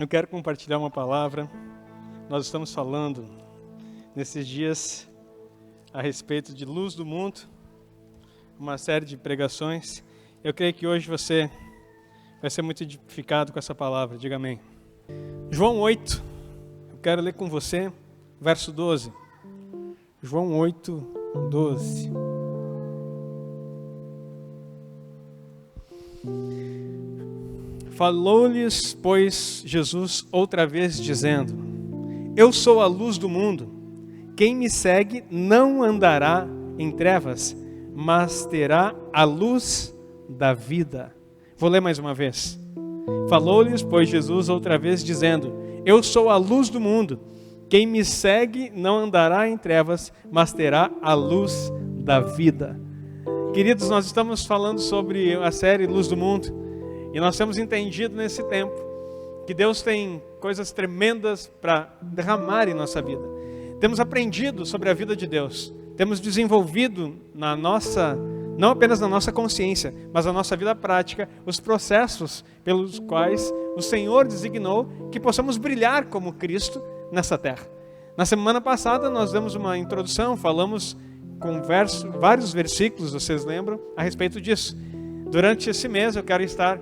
Eu quero compartilhar uma palavra. Nós estamos falando nesses dias a respeito de luz do mundo, uma série de pregações. Eu creio que hoje você vai ser muito edificado com essa palavra, diga amém. João 8, eu quero ler com você, verso 12. João 8, 12. Falou-lhes, pois, Jesus outra vez, dizendo: Eu sou a luz do mundo. Quem me segue não andará em trevas, mas terá a luz da vida. Vou ler mais uma vez. Falou-lhes, pois, Jesus outra vez, dizendo: Eu sou a luz do mundo. Quem me segue não andará em trevas, mas terá a luz da vida. Queridos, nós estamos falando sobre a série Luz do Mundo. E nós temos entendido nesse tempo que Deus tem coisas tremendas para derramar em nossa vida. Temos aprendido sobre a vida de Deus. Temos desenvolvido na nossa, não apenas na nossa consciência, mas na nossa vida prática, os processos pelos quais o Senhor designou que possamos brilhar como Cristo nessa terra. Na semana passada nós demos uma introdução, falamos com vários versículos, vocês lembram, a respeito disso. Durante esse mês eu quero estar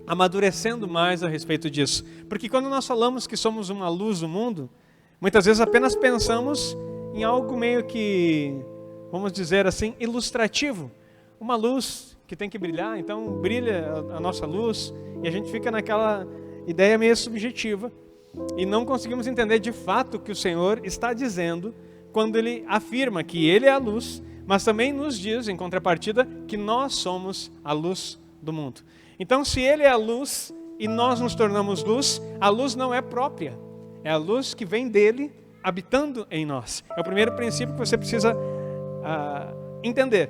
amadurecendo mais a respeito disso. Porque quando nós falamos que somos uma luz do mundo, muitas vezes apenas pensamos em algo meio que, vamos dizer assim, ilustrativo. Uma luz que tem que brilhar, então brilha a nossa luz, e a gente fica naquela ideia meio subjetiva, e não conseguimos entender de fato o que o Senhor está dizendo, quando Ele afirma que Ele é a luz, mas também nos diz, em contrapartida, que nós somos a luz do mundo. Então, se Ele é a luz e nós nos tornamos luz, a luz não é própria. É a luz que vem dEle habitando em nós. É o primeiro princípio que você precisa entender.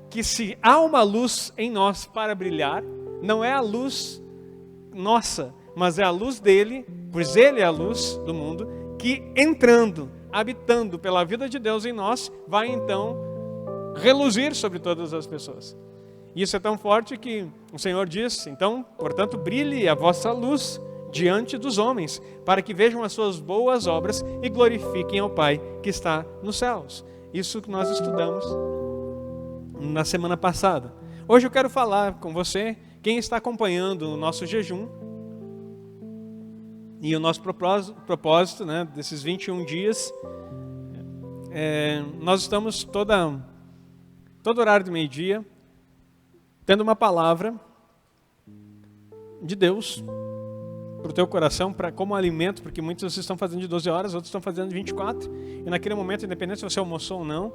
Que se há uma luz em nós para brilhar, não é a luz nossa, mas é a luz dEle, pois Ele é a luz do mundo, que entrando, habitando pela vida de Deus em nós, vai então reluzir sobre todas as pessoas. Isso é tão forte que o Senhor diz: então, portanto, brilhe a vossa luz diante dos homens, para que vejam as suas boas obras e glorifiquem ao Pai que está nos céus. Isso que nós estudamos na semana passada. Hoje eu quero falar com você, quem está acompanhando o nosso jejum e o nosso propósito, né, desses 21 dias. Nós estamos todo horário do meio-dia tendo uma palavra de Deus para o teu coração, como alimento, porque muitos estão fazendo de 12 horas, outros estão fazendo de 24, e naquele momento, independente se você almoçou ou não,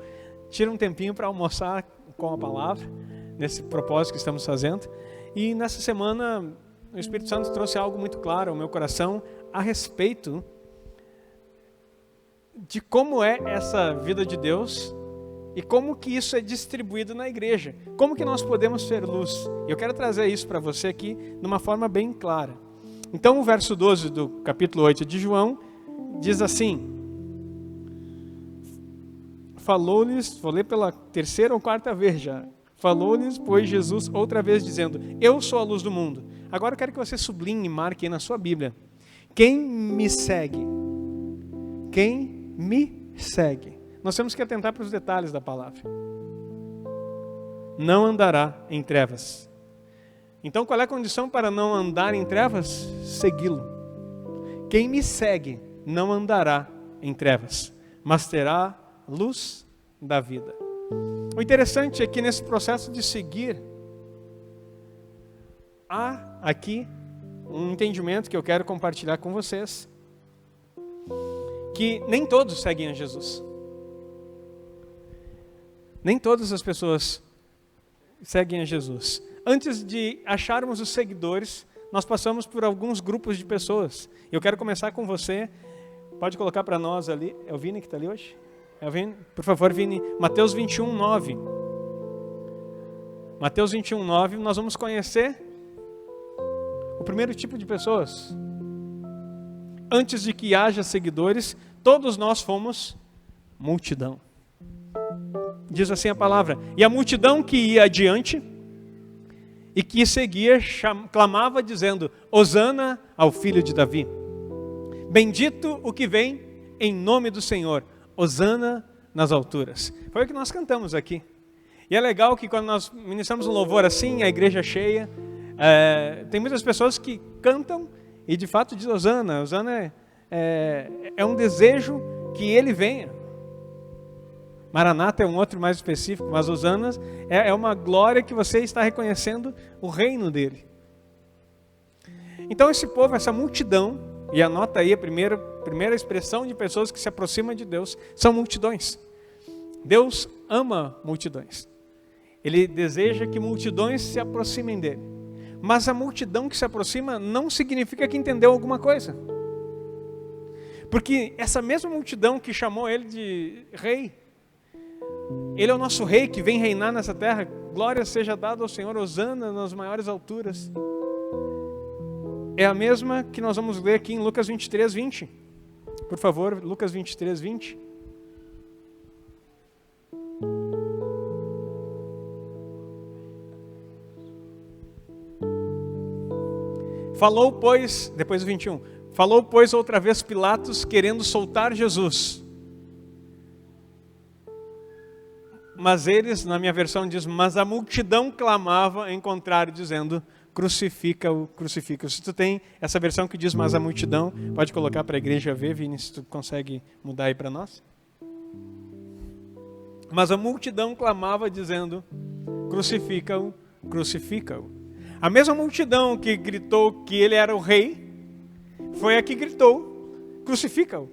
tira um tempinho para almoçar com a palavra, nesse propósito que estamos fazendo. E nessa semana, o Espírito Santo trouxe algo muito claro ao meu coração a respeito de como é essa vida de Deus e como que isso é distribuído na igreja. Como que nós podemos ser luz? Eu quero trazer isso para você aqui de uma forma bem clara. Então o verso 12 do capítulo 8 de João diz assim: Falou-lhes, vou ler pela terceira ou quarta vez já. Falou-lhes, pois, Jesus outra vez dizendo: Eu sou a luz do mundo. Agora eu quero que você sublinhe e marque aí na sua Bíblia: quem me segue? Quem me segue? Nós temos que atentar para os detalhes da palavra. Não andará em trevas. Então, qual é a condição para não andar em trevas? Segui-lo. Quem me segue não andará em trevas, mas terá luz da vida. O interessante é que nesse processo de seguir, há aqui um entendimento que eu quero compartilhar com vocês, que nem todos seguem a Jesus. Nem todas as pessoas seguem a Jesus. Antes de acharmos os seguidores, nós passamos por alguns grupos de pessoas. Eu quero começar com você. Pode colocar para nós ali. É o Vini que está ali hoje? É o Vini? Por favor, Vini. Mateus 21, 9. Mateus 21, 9. Nós vamos conhecer o primeiro tipo de pessoas. Antes de que haja seguidores, todos nós fomos multidão. Diz assim a palavra: e a multidão que ia adiante e que seguia, clamava dizendo: Hosana ao filho de Davi. Bendito o que vem em nome do Senhor, Hosana nas alturas. Foi o que nós cantamos aqui. E é legal que quando nós ministramos um louvor assim, a igreja cheia, tem muitas pessoas que cantam e de fato diz Hosana. Hosana é um desejo que ele venha. Maranata é um outro mais específico, mas Hosana é uma glória que você está reconhecendo o reino dele. Então esse povo, essa multidão, e anota aí a primeira expressão de pessoas que se aproximam de Deus, são multidões. Deus ama multidões. Ele deseja que multidões se aproximem dele. Mas a multidão que se aproxima não significa que entendeu alguma coisa. Porque essa mesma multidão que chamou ele de rei, ele é o nosso rei que vem reinar nessa terra, glória seja dada ao Senhor, hosana nas maiores alturas. É a mesma que nós vamos ler aqui em Lucas 23, 20. Por favor, Lucas 23, 20. Falou, pois, depois do 21, falou, pois, outra vez Pilatos, querendo soltar Jesus. Mas eles, na minha versão diz, mas a multidão clamava em contrário, dizendo: crucifica-o, crucifica-o. Se tu tem essa versão que diz mas a multidão, pode colocar para a igreja ver, Vini, se tu consegue mudar aí para nós. Mas a multidão clamava dizendo: crucifica-o, crucifica-o. A mesma multidão que gritou que ele era o rei, foi a que gritou: crucifica-o.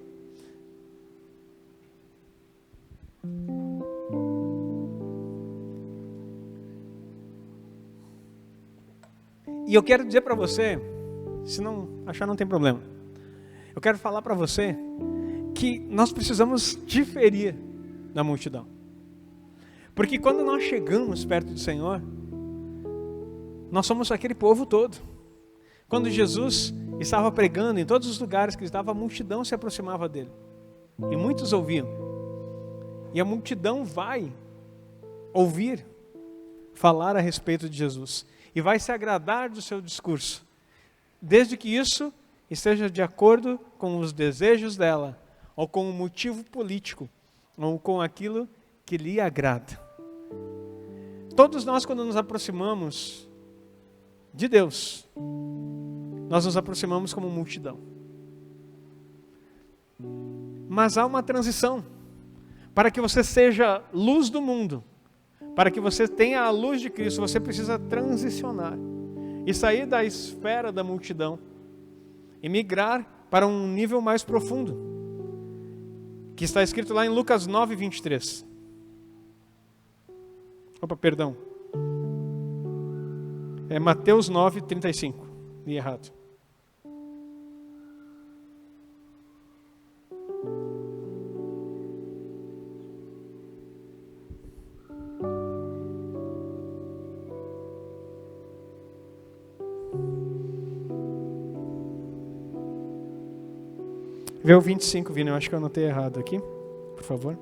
E eu quero dizer para você, se não achar não tem problema, eu quero falar para você que nós precisamos diferir da multidão. Porque quando nós chegamos perto do Senhor, nós somos aquele povo todo. Quando Jesus estava pregando em todos os lugares que ele estava, a multidão se aproximava dele. E muitos ouviam. E a multidão vai ouvir falar a respeito de Jesus. E vai se agradar do seu discurso, desde que isso esteja de acordo com os desejos dela, ou com o motivo político, ou com aquilo que lhe agrada. Todos nós, quando nos aproximamos de Deus, nós nos aproximamos como multidão. Mas há uma transição. Para que você seja luz do mundo, para que você tenha a luz de Cristo, você precisa transicionar e sair da esfera da multidão e migrar para um nível mais profundo, que está escrito lá em Lucas 9, 23. Perdão. É Mateus 9, 35. Li errado. Vê o 25, Vini, eu acho que eu anotei errado aqui, por favor.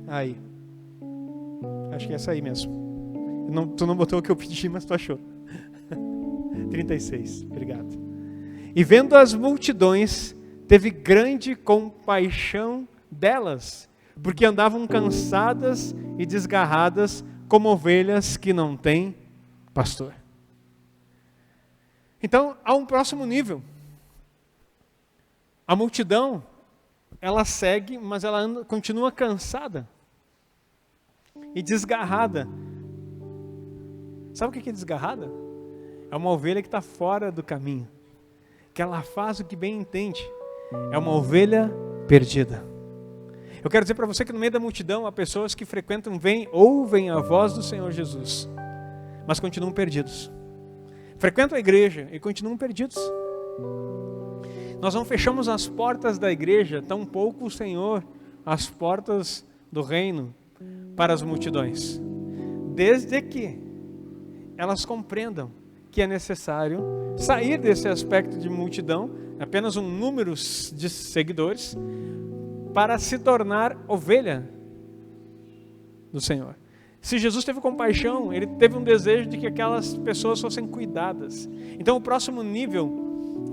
Aí. Acho que é essa aí mesmo. Tu não botou o que eu pedi, mas tu achou. 36, obrigado. E vendo as multidões, teve grande compaixão delas, porque andavam cansadas e desgarradas, como ovelhas que não têm pastor. Então, há um próximo nível. A multidão, ela segue, mas ela continua cansada e desgarrada. Sabe o que é desgarrada? É uma ovelha que está fora do caminho, que ela faz o que bem entende. É uma ovelha perdida. Eu quero dizer para você que no meio da multidão há pessoas que frequentam, ouvem a voz do Senhor Jesus, mas continuam perdidos. Frequentam a igreja e continuam perdidos. Nós não fechamos as portas da igreja, tampouco o Senhor as portas do reino para as multidões, desde que elas compreendam que é necessário sair desse aspecto de multidão, apenas um número de seguidores, para se tornar ovelha do Senhor. Se Jesus teve compaixão, ele teve um desejo de que aquelas pessoas fossem cuidadas. Então o próximo nível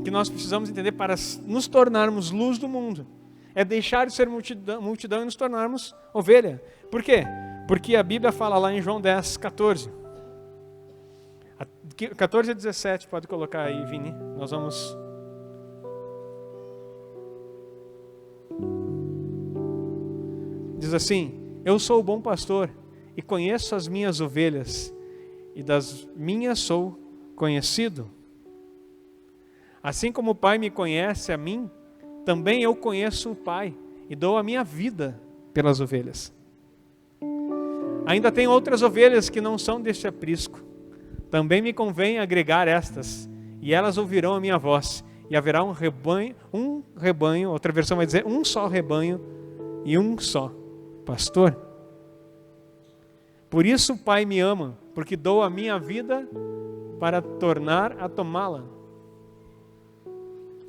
que nós precisamos entender para nos tornarmos luz do mundo é deixar de ser multidão e nos tornarmos ovelha. Por quê? Porque a Bíblia fala lá em João 10, 14. 14 a 17, pode colocar aí, Vini. Nós vamos... Diz assim: eu sou o bom pastor e conheço as minhas ovelhas, e das minhas sou conhecido. Assim como o Pai me conhece a mim, também eu conheço o Pai e dou a minha vida pelas ovelhas. Ainda tem outras ovelhas que não são deste aprisco. Também me convém agregar estas, e elas ouvirão a minha voz, e haverá um rebanho, outra versão vai dizer um só rebanho e um só pastor. Por isso o Pai me ama, porque dou a minha vida para tornar a tomá-la.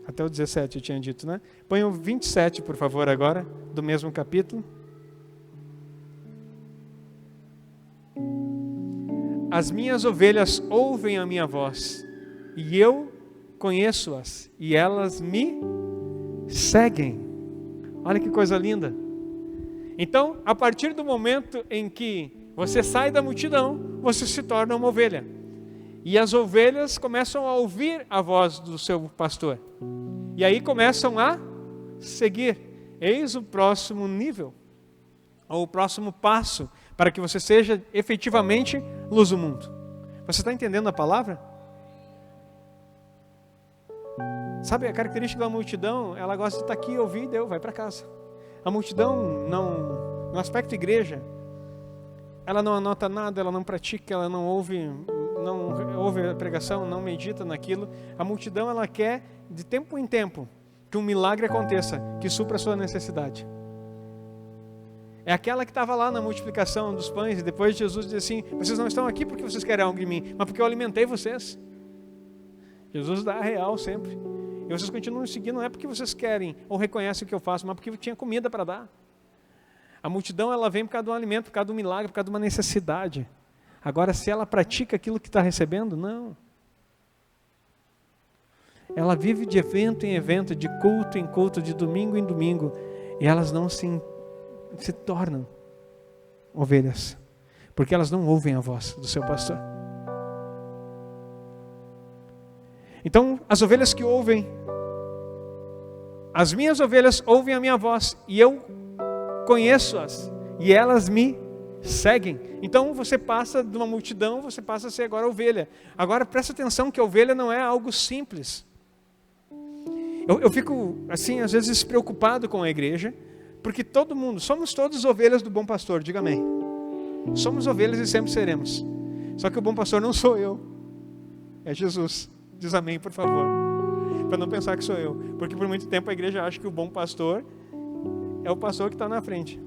Até o 17 eu tinha dito, né? Põe o 27, por favor, agora, do mesmo capítulo. As minhas ovelhas ouvem a minha voz, e eu conheço-as, e elas me seguem. Olha que coisa linda. Então, a partir do momento em que você sai da multidão, você se torna uma ovelha. E as ovelhas começam a ouvir a voz do seu pastor. E aí começam a seguir. Eis o próximo nível, ou o próximo passo, para que você seja efetivamente luz do mundo. Você está entendendo a palavra? Sabe, a característica da multidão, ela gosta de estar aqui, ouvir e deu, vai para casa. A multidão, no aspecto igreja, ela não anota nada, ela não pratica, ela não ouve a pregação, não medita naquilo. A multidão, ela quer, de tempo em tempo, que um milagre aconteça, que supra a sua necessidade. É aquela que estava lá na multiplicação dos pães, e depois Jesus disse assim: vocês não estão aqui porque vocês querem algo de mim, mas porque eu alimentei vocês. Jesus dá a real sempre. E vocês continuam seguindo, não é porque vocês querem ou reconhecem o que eu faço, mas porque tinha comida para dar. A multidão, ela vem por causa do alimento, por causa do milagre, por causa de uma necessidade. Agora, se ela pratica aquilo que está recebendo, não. Ela vive de evento em evento, de culto em culto, de domingo em domingo, e elas não se tornam ovelhas, porque elas não ouvem a voz do seu pastor. Então, as ovelhas que ouvem, as minhas ovelhas ouvem a minha voz, e eu conheço-as, e elas me seguem. Então, você passa de uma multidão, você passa a ser agora ovelha. Agora, presta atenção que a ovelha não é algo simples. Eu fico, assim, às vezes preocupado com a igreja, porque todo mundo, somos todos ovelhas do bom pastor, diga amém. Somos ovelhas e sempre seremos. Só que o bom pastor não sou eu, é Jesus. Diz amém, por favor. Para não pensar que sou eu. Porque por muito tempo a igreja acha que o bom pastor é o pastor que está na frente.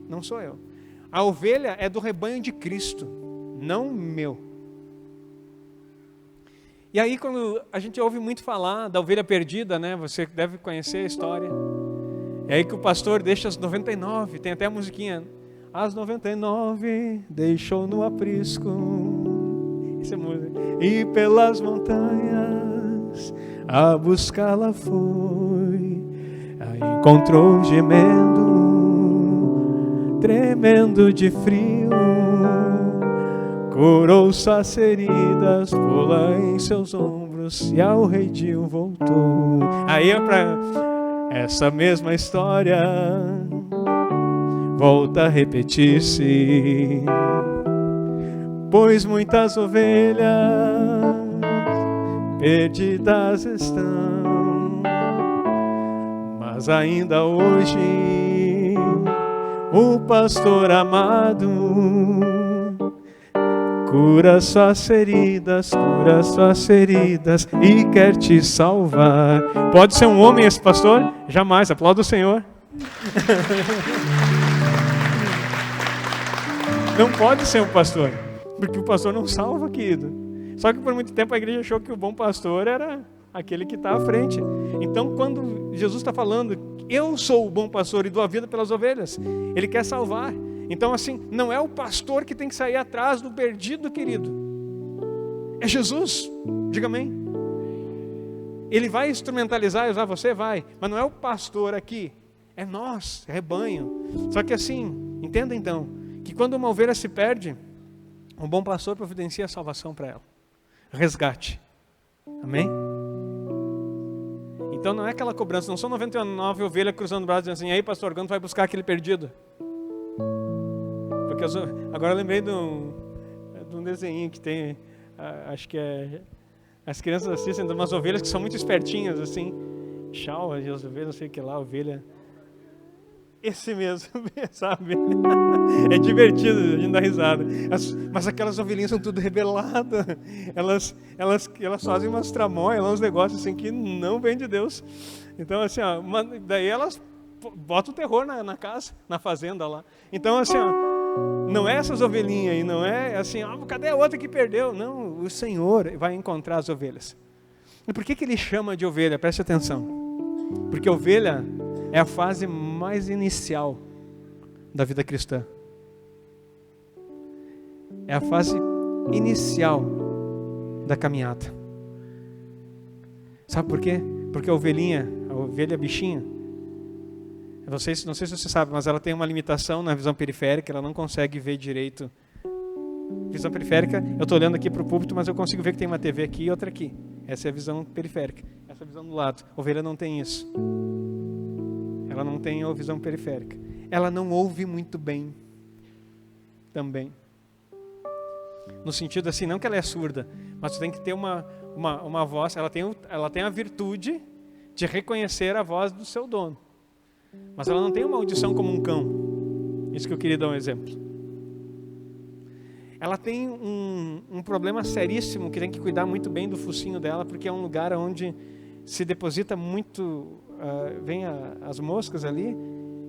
Não sou eu. A ovelha é do rebanho de Cristo, não meu. E aí quando a gente ouve muito falar da ovelha perdida, né? Você deve conhecer a história. É aí que o pastor deixa as 99, tem até a musiquinha. As 99 deixou no aprisco. Isso é música. E pelas montanhas a buscá-la foi. Aí encontrou gemendo, tremendo de frio. Curou suas feridas, pula em seus ombros, e ao redil voltou. Aí é para essa mesma história volta a repetir-se, pois muitas ovelhas perdidas estão, mas ainda hoje o pastor amado cura suas feridas e quer te salvar. Pode ser um homem esse pastor? Jamais, aplauda o Senhor. Não pode ser um pastor, porque o pastor não salva, querido. Só que por muito tempo a igreja achou que o bom pastor era aquele que está à frente. Então quando Jesus está falando, eu sou o bom pastor e dou a vida pelas ovelhas. Ele quer salvar. Então assim, não é o pastor que tem que sair atrás do perdido, querido. É Jesus. Diga amém. Ele vai instrumentalizar e usar você? Vai. Mas não é o pastor aqui. É nós, é rebanho. Só que assim, entenda então, que quando uma ovelha se perde, um bom pastor providencia a salvação para ela. Resgate. Amém? Então não é aquela cobrança, não são 99 ovelhas cruzando o braço dizendo assim, aí pastor, quando vai buscar aquele perdido? Porque agora eu lembrei de um desenho que tem, acho que é, as crianças assistem de umas ovelhas que são muito espertinhas, assim, Shaw, as ovelhas, não sei o que lá, ovelha... Esse mesmo, sabe? É divertido, a gente dá risada. Mas aquelas ovelhinhas são tudo rebeladas. Elas fazem umas tramóias, uns negócios assim que não vem de Deus. Então, assim, ó, daí elas botam o terror na casa, na fazenda lá. Então, assim, ó, não é essas ovelhinhas aí, não é assim, cadê a outra que perdeu? Não, o Senhor vai encontrar as ovelhas. E por que ele chama de ovelha? Preste atenção. Porque ovelha é a fase mais inicial da vida cristã. É a fase inicial da caminhada. Sabe por quê? Porque a ovelha bichinha, não sei se você sabe, mas ela tem uma limitação na visão periférica, ela não consegue ver direito. Visão periférica, eu estou olhando aqui para o púlpito, mas eu consigo ver que tem uma TV aqui e outra aqui. Essa é a visão periférica, essa é a visão do lado. A ovelha não tem isso. Ela não tem a visão periférica. Ela não ouve muito bem também. No sentido assim, não que ela é surda, mas tem que ter uma voz, ela tem a virtude de reconhecer a voz do seu dono. Mas ela não tem uma audição como um cão. Isso que eu queria dar um exemplo. Ela tem um problema seríssimo que tem que cuidar muito bem do focinho dela, porque é um lugar onde se deposita muito, vem as moscas ali,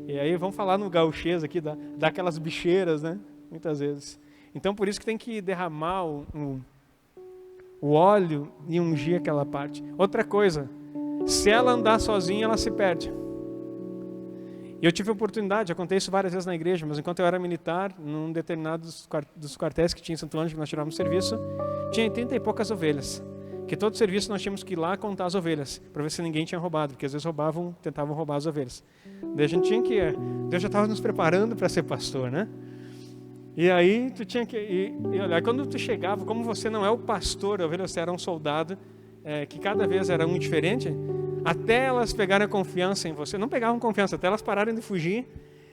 e aí vamos falar no gauchês aqui, dá aquelas bicheiras, né? Muitas vezes. Então por isso que tem que derramar o óleo e ungir aquela parte. Outra coisa, se ela andar sozinha, ela se perde. E eu tive a oportunidade, eu contei isso várias vezes na igreja, mas enquanto eu era militar, num determinado dos quartéis que tinha em Santo Ângelo, que nós tirávamos serviço, tinha 80 e poucas ovelhas. Que todo serviço nós tínhamos que ir lá contar as ovelhas, para ver se ninguém tinha roubado, porque às vezes tentavam roubar as ovelhas. Daí a gente tinha que ir, Deus já estava nos preparando para ser pastor, né? E aí tu tinha que ir, e olha, quando tu chegava, como você não é o pastor, a ovelha, você era um soldado, que cada vez era um diferente, até elas pegarem a confiança em você, não pegavam confiança, até elas pararem de fugir,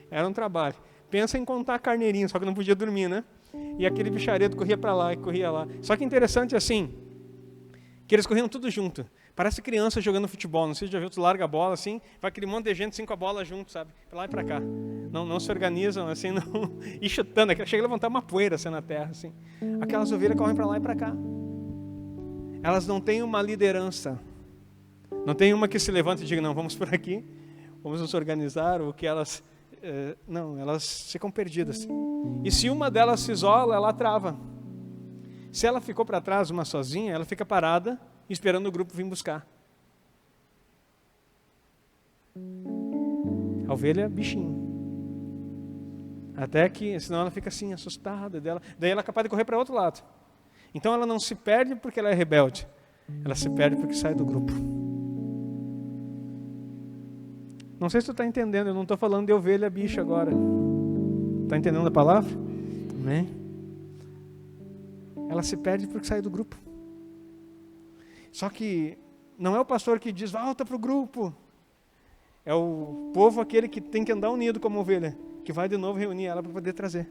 era um trabalho. Pensa em contar carneirinho, só que não podia dormir, né? E aquele bicharedo corria para lá e corria lá. Só que interessante assim, que eles corriam tudo junto. Parece criança jogando futebol, não sei se já viu, tu larga a bola assim, vai aquele monte de gente assim com a bola junto, sabe? Pra lá e pra cá. Não se organizam assim, não, e chutando, chega a levantar uma poeira assim na terra, assim. Aquelas ovelhas correm pra lá e pra cá. Elas não têm uma liderança. Não tem uma que se levanta e diga, não, vamos por aqui, vamos nos organizar, ou que elas... não, elas ficam perdidas. E se uma delas se isola, ela trava. Se ela ficou para trás, uma sozinha, ela fica parada, esperando o grupo vir buscar. A ovelha é bichinho. Até que, senão ela fica assim, assustada dela. Daí ela é capaz de correr para outro lado. Então ela não se perde porque ela é rebelde. Ela se perde porque sai do grupo. Não sei se tu está entendendo, eu não estou falando de ovelha bicha agora. Está entendendo a palavra? Amém? Ela se perde porque sai do grupo. Só que não é o pastor que diz, volta para o grupo. É o povo aquele que tem que andar unido como ovelha, que vai de novo reunir ela para poder trazer.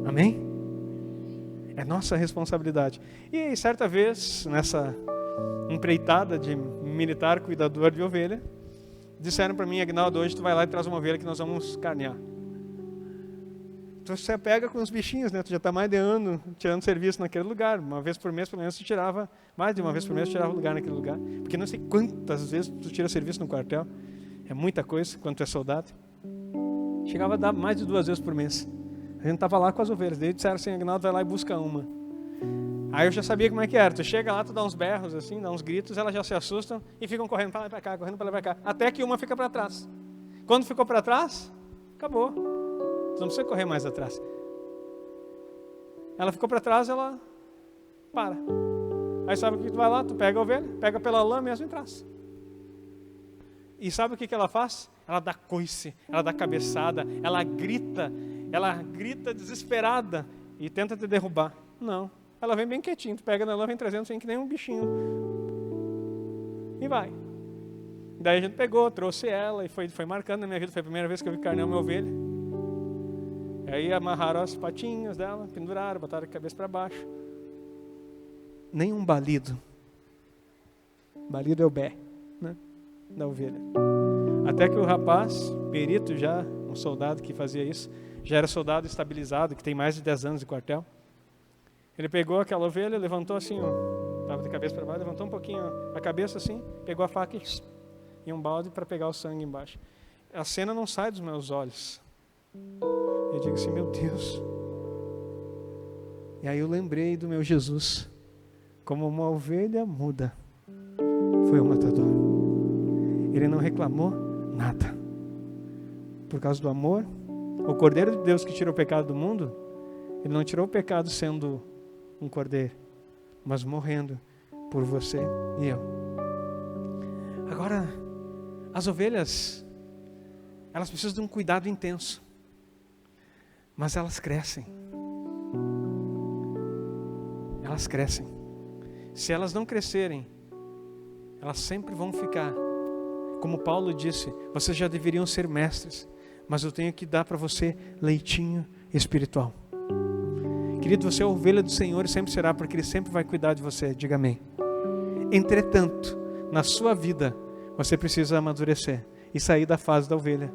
Amém? É nossa responsabilidade. E certa vez, nessa empreitada de militar cuidador de ovelha, disseram para mim, Agnaldo, hoje tu vai lá e traz uma ovelha que nós vamos carnear. Tu se pega com os bichinhos, né? Tu já está mais de ano tirando serviço naquele lugar. Uma vez por mês, pelo menos, tu tirava, mais de uma vez por mês, tu tirava lugar naquele lugar. Porque não sei quantas vezes tu tira serviço no quartel. É muita coisa, quando tu é soldado. Chegava a dar mais de 2 vezes por mês. A gente estava lá com as ovelhas. Daí disseram assim, Agnaldo, vai lá e busca uma. Aí eu já sabia como é que era. Tu chega lá, tu dá uns berros assim, dá uns gritos, elas já se assustam e ficam correndo para lá e para cá, correndo para lá e para cá. Até que uma fica para trás. Quando ficou para trás, acabou. Tu não precisa correr mais atrás. Ela ficou para trás, ela para. Aí sabe o que tu vai lá? Tu pega a ovelha, pega pela lã mesmo e traz. E sabe o que ela faz? Ela dá coice, ela dá cabeçada, ela grita desesperada e tenta te derrubar. Não, ela vem bem quietinho, tu pega na lã, vem trazendo assim que nem um bichinho. E vai. Daí a gente pegou, trouxe ela e foi marcando na minha vida. Foi a primeira vez que eu vi carnear uma ovelha. E aí amarraram as patinhas dela, penduraram, botaram a cabeça para baixo. Nenhum balido. Balido é o bé, né, da ovelha. Até que o rapaz, perito já, um soldado que fazia isso, já era soldado estabilizado, que tem mais de 10 anos de quartel. Ele pegou aquela ovelha, levantou assim, estava de cabeça para baixo, levantou um pouquinho a cabeça assim, pegou a faca e um balde para pegar o sangue embaixo. A cena não sai dos meus olhos. Eu digo assim, meu Deus. E aí eu lembrei do meu Jesus, como uma ovelha muda, foi o matador. Ele não reclamou nada. Por causa do amor, o Cordeiro de Deus que tirou o pecado do mundo, ele não tirou o pecado sendo um cordeiro, mas morrendo por você e eu. Agora, as ovelhas, elas precisam de um cuidado intenso, mas elas crescem. Elas crescem. Se elas não crescerem, elas sempre vão ficar. Como Paulo disse, vocês já deveriam ser mestres, mas eu tenho que dar para você leitinho espiritual. Querido, você é a ovelha do Senhor e sempre será, porque Ele sempre vai cuidar de você. Diga amém. Entretanto, na sua vida, você precisa amadurecer e sair da fase da ovelha.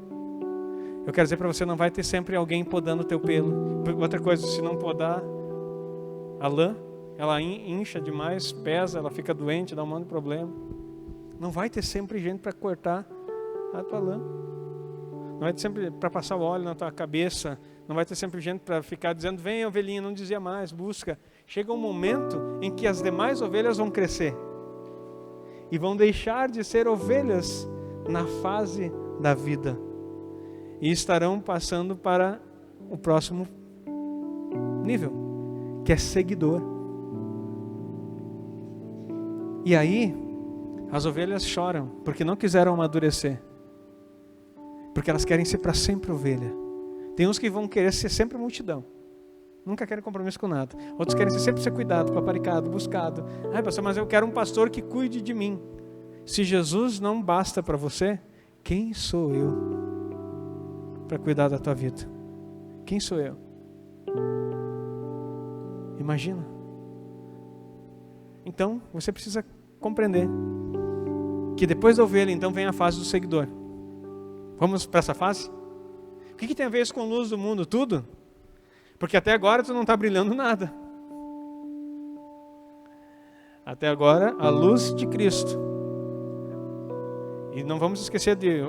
Eu quero dizer para você, não vai ter sempre alguém podando o teu pelo. Outra coisa, se não podar a lã, ela incha demais, pesa, ela fica doente, dá um monte de problema. Não vai ter sempre gente para cortar a tua lã. Não vai ter sempre para passar o óleo na tua cabeça. Não vai ter sempre gente para ficar dizendo, vem ovelhinha, não dizia mais, busca. Chega um momento em que as demais ovelhas vão crescer. E vão deixar de ser ovelhas na fase da vida. E estarão passando para o próximo nível, que é seguidor. E aí, as ovelhas choram, porque não quiseram amadurecer. Porque elas querem ser para sempre ovelha. Tem uns que vão querer ser sempre multidão. Nunca querem compromisso com nada. Outros querem sempre ser cuidado, paparicado, buscado. Ai, pastor, mas eu quero um pastor que cuide de mim. Se Jesus não basta para você, quem sou eu para cuidar da tua vida? Quem sou eu? Imagina. Então, você precisa compreender que depois da ovelha, então, vem a fase do seguidor. Vamos para essa fase? O que tem a ver isso com luz do mundo? Tudo? Porque até agora tu não está brilhando nada. Até agora, a luz de Cristo. E não vamos esquecer de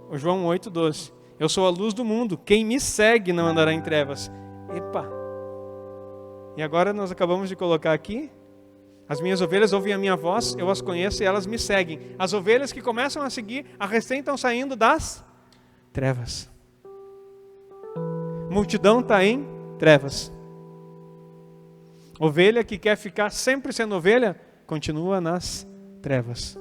o João 8,12. Eu sou a luz do mundo. Quem me segue não andará em trevas. Epa! E agora nós acabamos de colocar aqui. As minhas ovelhas ouvem a minha voz, eu as conheço e elas me seguem. As ovelhas que começam a seguir, a recém estão saindo das trevas. Multidão está em trevas. Ovelha que quer ficar sempre sendo ovelha, continua nas trevas.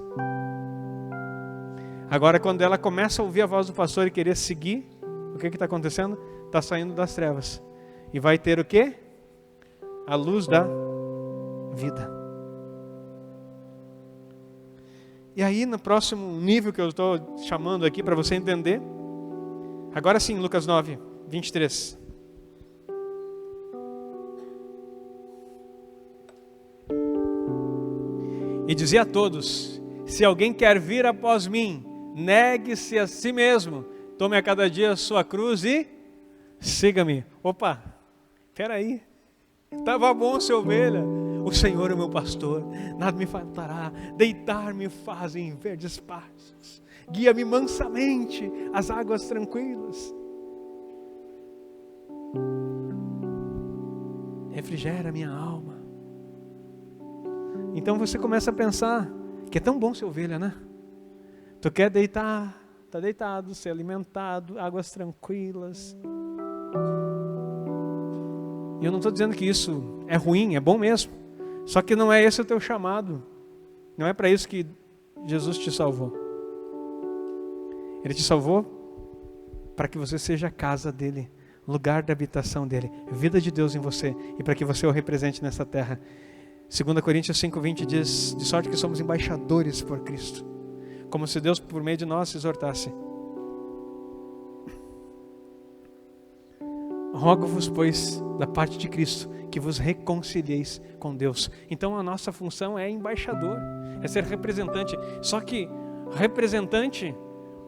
Agora, quando ela começa a ouvir a voz do pastor e querer seguir, o que está acontecendo? Está saindo das trevas. E vai ter o quê? A luz da vida. E aí, no próximo nível que eu estou chamando aqui para você entender, agora sim, Lucas 9, 23. E dizia a todos, se alguém quer vir após mim, negue-se a si mesmo, tome a cada dia a sua cruz e siga-me. Opa, peraí, estava bom ser ovelha. O Senhor é o meu pastor, nada me faltará, deitar-me faz em verdes pastos, guia-me mansamente às águas tranquilas, refrigera minha alma. Então você começa a pensar que é tão bom ser ovelha, né? Tu quer deitar, tá deitado, ser alimentado, águas tranquilas. E eu não estou dizendo que isso é ruim, é bom mesmo. Só que não é esse o teu chamado. Não é para isso que Jesus te salvou. Ele te salvou para que você seja a casa dele, lugar de habitação dele, vida de Deus em você, e para que você o represente nessa terra. 2 Coríntios 5:20 diz, de sorte que somos embaixadores por Cristo, como se Deus por meio de nós se exortasse. Rogo-vos, pois, da parte de Cristo, que vos reconcilieis com Deus. Então a nossa função é embaixador, é ser representante. Só que representante,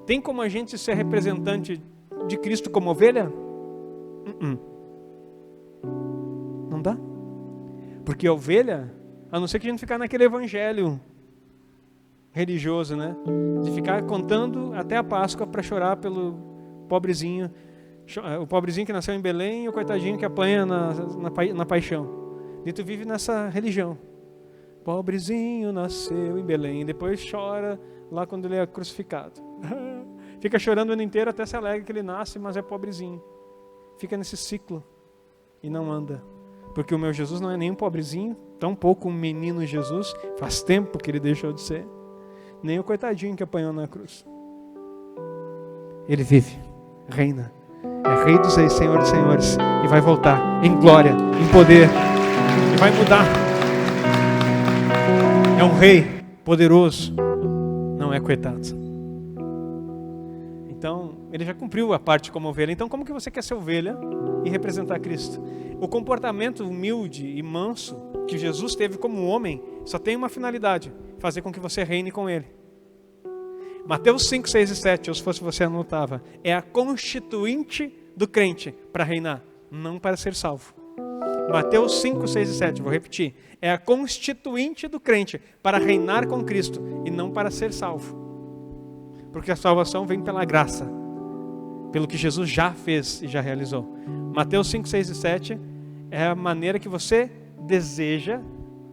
tem como a gente ser representante de Cristo como ovelha? Não dá. Porque a ovelha, a não ser que a gente ficar naquele evangelho religioso, né? De ficar contando até a Páscoa para chorar pelo pobrezinho, o pobrezinho que nasceu em Belém e o coitadinho que apanha na paixão. E tu vive nessa religião. Pobrezinho nasceu em Belém, e depois chora lá quando ele é crucificado. Fica chorando o ano inteiro até se alegra que ele nasce, mas é pobrezinho. Fica nesse ciclo e não anda. Porque o meu Jesus não é nem um pobrezinho, tampouco um menino Jesus, faz tempo que ele deixou de ser, nem o coitadinho que apanhou na cruz. Ele vive, reina, é Rei dos Reis, Senhor dos Senhores, e vai voltar em glória, em poder, e vai mudar. É um rei poderoso, não é coitado. Então, ele já cumpriu a parte como ovelha. Então, como que você quer ser ovelha e representar Cristo? O comportamento humilde e manso que Jesus teve como homem só tem uma finalidade: fazer com que você reine com ele. Mateus 5, 6 e 7, ou se fosse você anotava, é a constituinte do crente para reinar, não para ser salvo. Mateus 5, 6 e 7, vou repetir, é a constituinte do crente para reinar com Cristo e não para ser salvo. Porque a salvação vem pela graça, pelo que Jesus já fez e já realizou. Mateus 5, 6 e 7 é a maneira que você deseja,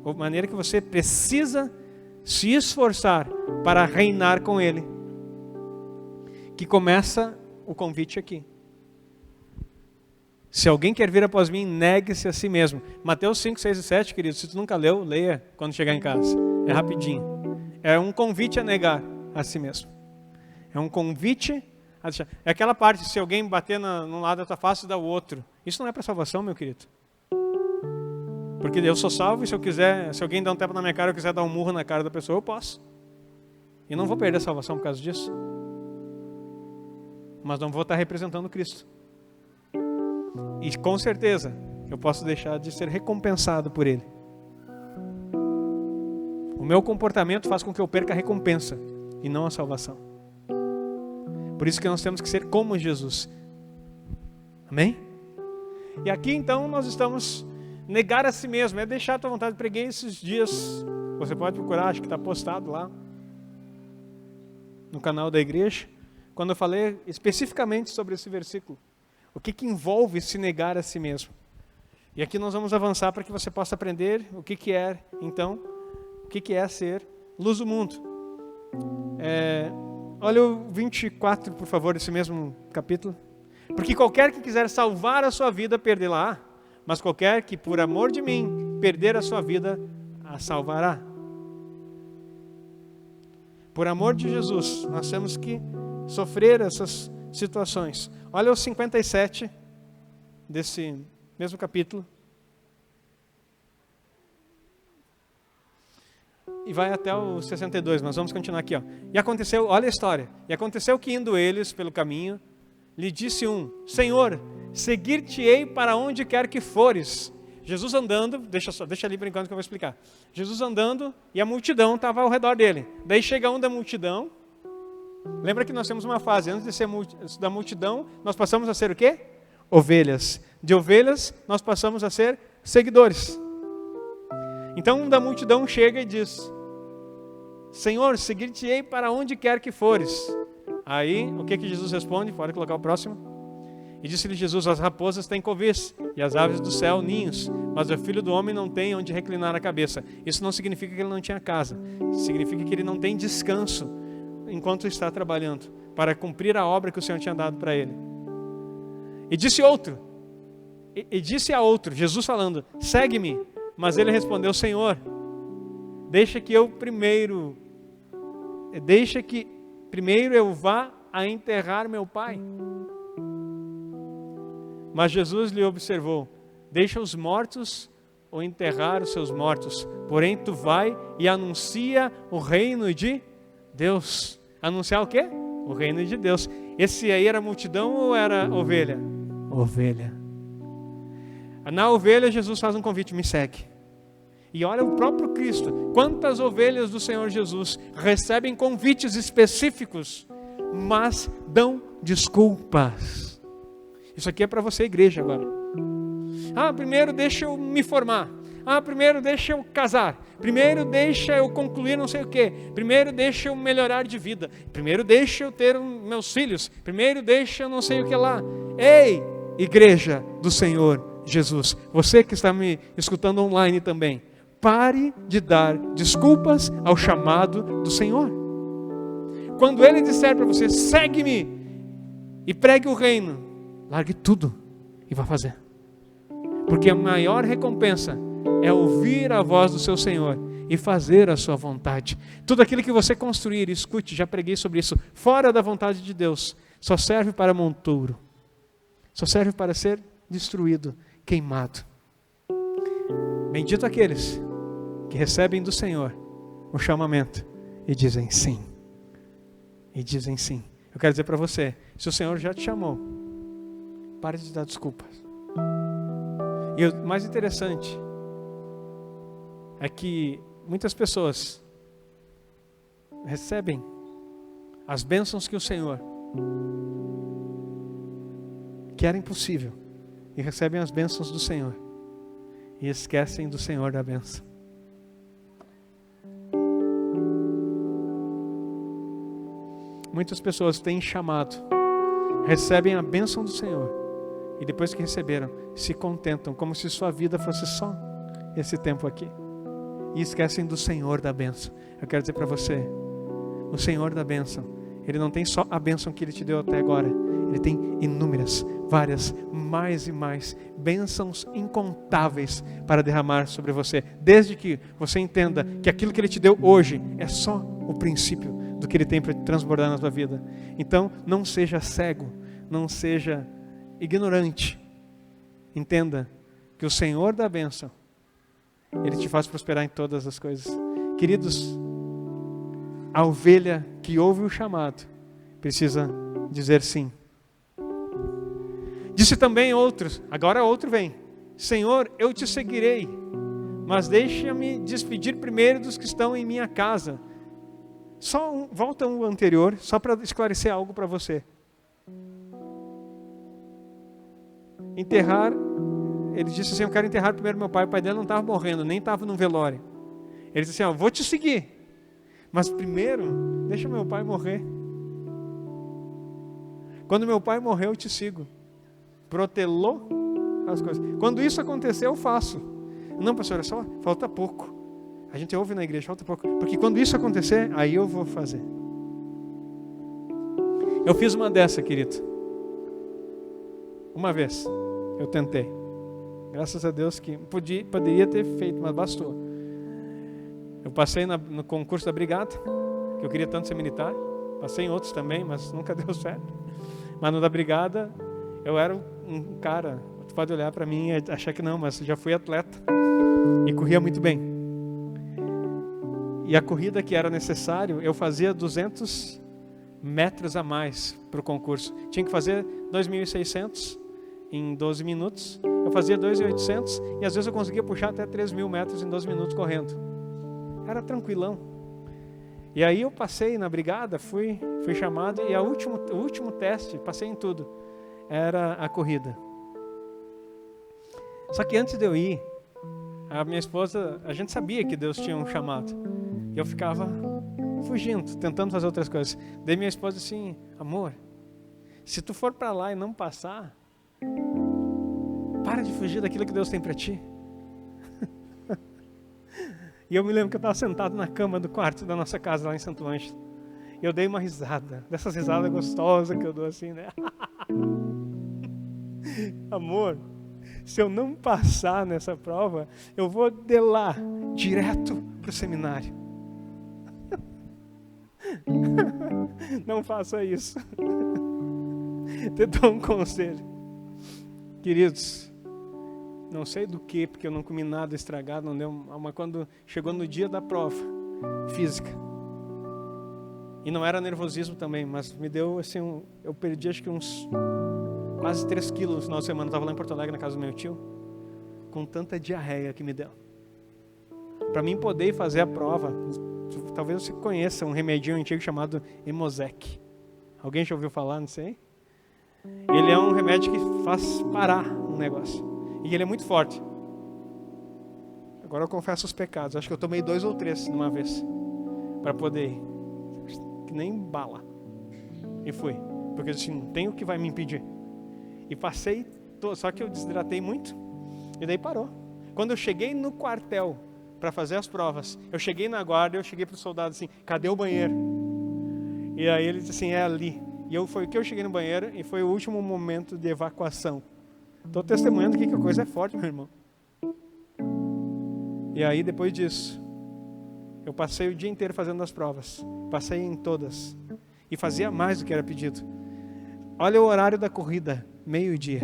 ou a maneira que você precisa se esforçar para reinar com Ele. Que começa o convite aqui. Se alguém quer vir após mim, negue-se a si mesmo. Mateus 5, 6 e 7, querido, se tu nunca leu, leia quando chegar em casa. É rapidinho. É um convite a negar a si mesmo. É um convite a deixar. É aquela parte, se alguém bater num lado da tua face, dá o outro. Isso não é para salvação, meu querido. Porque eu sou salvo e se alguém dá um tapa na minha cara, eu quiser dar um murro na cara da pessoa, eu posso. E não vou perder a salvação por causa disso. Mas não vou estar representando Cristo. E com certeza, eu posso deixar de ser recompensado por Ele. O meu comportamento faz com que eu perca a recompensa e não a salvação. Por isso que nós temos que ser como Jesus. Amém? E aqui então nós estamos negar a si mesmo, é deixar a tua vontade. Preguei esses dias, você pode procurar, acho que está postado lá no canal da igreja, quando eu falei especificamente sobre esse versículo. O que envolve se negar a si mesmo. E aqui nós vamos avançar para que você possa aprender o que é, então, o que é ser luz do mundo. Olha o 24, por favor, desse mesmo capítulo. Porque qualquer que quiser salvar a sua vida, perdê-la. Mas qualquer que, por amor de mim, perder a sua vida, a salvará. Por amor de Jesus, nós temos que sofrer essas situações. Olha o 57 desse mesmo capítulo. E vai até o 62, mas vamos continuar aqui. E aconteceu, olha a história. E aconteceu que indo eles pelo caminho, lhe disse um: Senhor, seguir-te-ei para onde quer que fores. Jesus andando, deixa ali por enquanto que eu vou explicar. Jesus andando e a multidão estava ao redor dele. Daí chega um da multidão. Lembra que nós temos uma fase, antes de ser da multidão, nós passamos a ser o quê? Ovelhas. De ovelhas, nós passamos a ser seguidores. Então um da multidão chega e diz: Senhor, seguir-te-ei para onde quer que fores. Aí, o que Jesus responde? Pode colocar o próximo. E disse-lhe Jesus: as raposas têm covis e as aves do céu ninhos, mas o Filho do Homem não tem onde reclinar a cabeça. Isso não significa que ele não tinha casa. Significa que ele não tem descanso enquanto está trabalhando para cumprir a obra que o Senhor tinha dado para ele. E disse a outro, Jesus falando: segue-me. Mas ele respondeu: Senhor, deixa que primeiro eu vá a enterrar meu pai. Mas Jesus lhe observou: deixa os mortos ou enterrar os seus mortos, porém tu vai e anuncia o reino de Deus. Anunciar o quê? O reino de Deus. Esse aí era multidão ou era ovelha? Ovelha. Na ovelha, Jesus faz um convite: me segue. E olha o próprio Cristo, quantas ovelhas do Senhor Jesus recebem convites específicos, mas dão desculpas. Isso aqui é para você, igreja, agora. Primeiro deixa eu me formar. Primeiro deixa eu casar. Primeiro deixa eu concluir não sei o quê. Primeiro deixa eu melhorar de vida. Primeiro deixa eu ter meus filhos. Primeiro deixa eu não sei o que lá. Ei, igreja do Senhor Jesus, você que está me escutando online também, pare de dar desculpas ao chamado do Senhor. Quando Ele disser para você: segue-me e pregue o reino, largue tudo e vá fazer. Porque a maior recompensa é ouvir a voz do seu Senhor e fazer a sua vontade. Tudo aquilo que você construir, escute, já preguei sobre isso, fora da vontade de Deus, só serve para montouro. Só serve para ser destruído, queimado. Bendito aqueles que recebem do Senhor o chamamento e dizem sim. E dizem sim. Eu quero dizer para você, se o Senhor já te chamou, pare de dar desculpas. E o mais interessante é que muitas pessoas recebem as bênçãos que o Senhor que era impossível, e recebem as bênçãos do Senhor e esquecem do Senhor da bênção. Muitas pessoas têm chamado, recebem a bênção do Senhor e depois que receberam, se contentam como se sua vida fosse só esse tempo aqui e esquecem do Senhor da bênção. Eu quero dizer para você, o Senhor da bênção, Ele não tem só a bênção que Ele te deu até agora, Ele tem inúmeras, várias, mais e mais bênçãos incontáveis para derramar sobre você, desde que você entenda que aquilo que Ele te deu hoje é só o princípio do que Ele tem para transbordar na tua vida. Então, não seja cego, não seja ignorante. Entenda que o Senhor da bênção, Ele te faz prosperar em todas as coisas. Queridos, a ovelha que ouve o chamado precisa dizer sim. Disse também outros, agora outro vem: Senhor, eu te seguirei, mas deixa-me despedir primeiro dos que estão em minha casa. Volta um anterior, só para esclarecer algo para você. Enterrar, ele disse assim: eu quero enterrar primeiro meu pai. O pai dele não estava morrendo, nem estava no velório. Ele disse assim: vou te seguir, mas primeiro deixa meu pai morrer. Quando meu pai morrer, eu te sigo. Protelou as coisas. Quando isso acontecer, eu faço. Não, pastor, é só falta pouco. A gente ouve na igreja, falta pouco. Porque quando isso acontecer, aí eu vou fazer. Eu fiz uma dessa, querido. Uma vez, eu tentei. Graças a Deus que poderia ter feito, mas bastou. Eu passei no concurso da brigada, que eu queria tanto ser militar. Passei em outros também, mas nunca deu certo. Mas no da brigada, eu era um cara, tu pode olhar para mim e achar que não, mas já fui atleta. E corria muito bem. E a corrida que era necessário, eu fazia 200 metros a mais para o concurso. Tinha que fazer 2.600 em 12 minutos. Eu fazia 2.800 e às vezes eu conseguia puxar até 3.000 metros em 12 minutos correndo. Era tranquilão. E aí eu passei na brigada, fui chamado e o último teste, passei em tudo, era a corrida. Só que antes de eu ir, a minha esposa, a gente sabia que Deus tinha um chamado. E eu ficava fugindo, tentando fazer outras coisas. Daí minha esposa disse assim: amor, se tu for para lá e não passar, Para de fugir daquilo que Deus tem para ti. E eu me lembro que eu estava sentado na cama do quarto da nossa casa lá em Santo Ângelo. E eu dei uma risada, dessas risadas gostosas que eu dou assim, né? Amor, se eu não passar nessa prova, eu vou de lá, direto para o seminário. Não faça isso. Te dou um conselho. Queridos, não sei do que, porque eu não comi nada estragado, não deu, mas quando chegou no dia da prova física, e não era nervosismo também, mas me deu assim, eu perdi acho que uns quase 3 quilos no final de semana. Eu estava lá em Porto Alegre, na casa do meu tio, com tanta diarreia que me deu. Para mim poder fazer a prova, talvez você conheça um remedinho antigo chamado Emosec. Alguém já ouviu falar, não sei? Ele é um remédio que faz parar um negócio. E ele é muito forte. Agora eu confesso os pecados. Acho que eu tomei 2 ou 3 de uma vez. Para poder ir. Que nem bala. E fui. Porque eu disse, não tem o que vai me impedir. E passei, só que eu desidratei muito. E daí parou. Quando eu cheguei no quartel para fazer as provas, eu cheguei na guarda, eu cheguei pro soldado assim, cadê o banheiro? E aí ele disse assim, é ali. E foi que eu cheguei no banheiro e foi o último momento de evacuação. Estou testemunhando aqui que a coisa é forte, meu irmão. E aí depois disso, eu passei o dia inteiro fazendo as provas. Passei em todas. E fazia mais do que era pedido. Olha o horário da corrida, 12:00.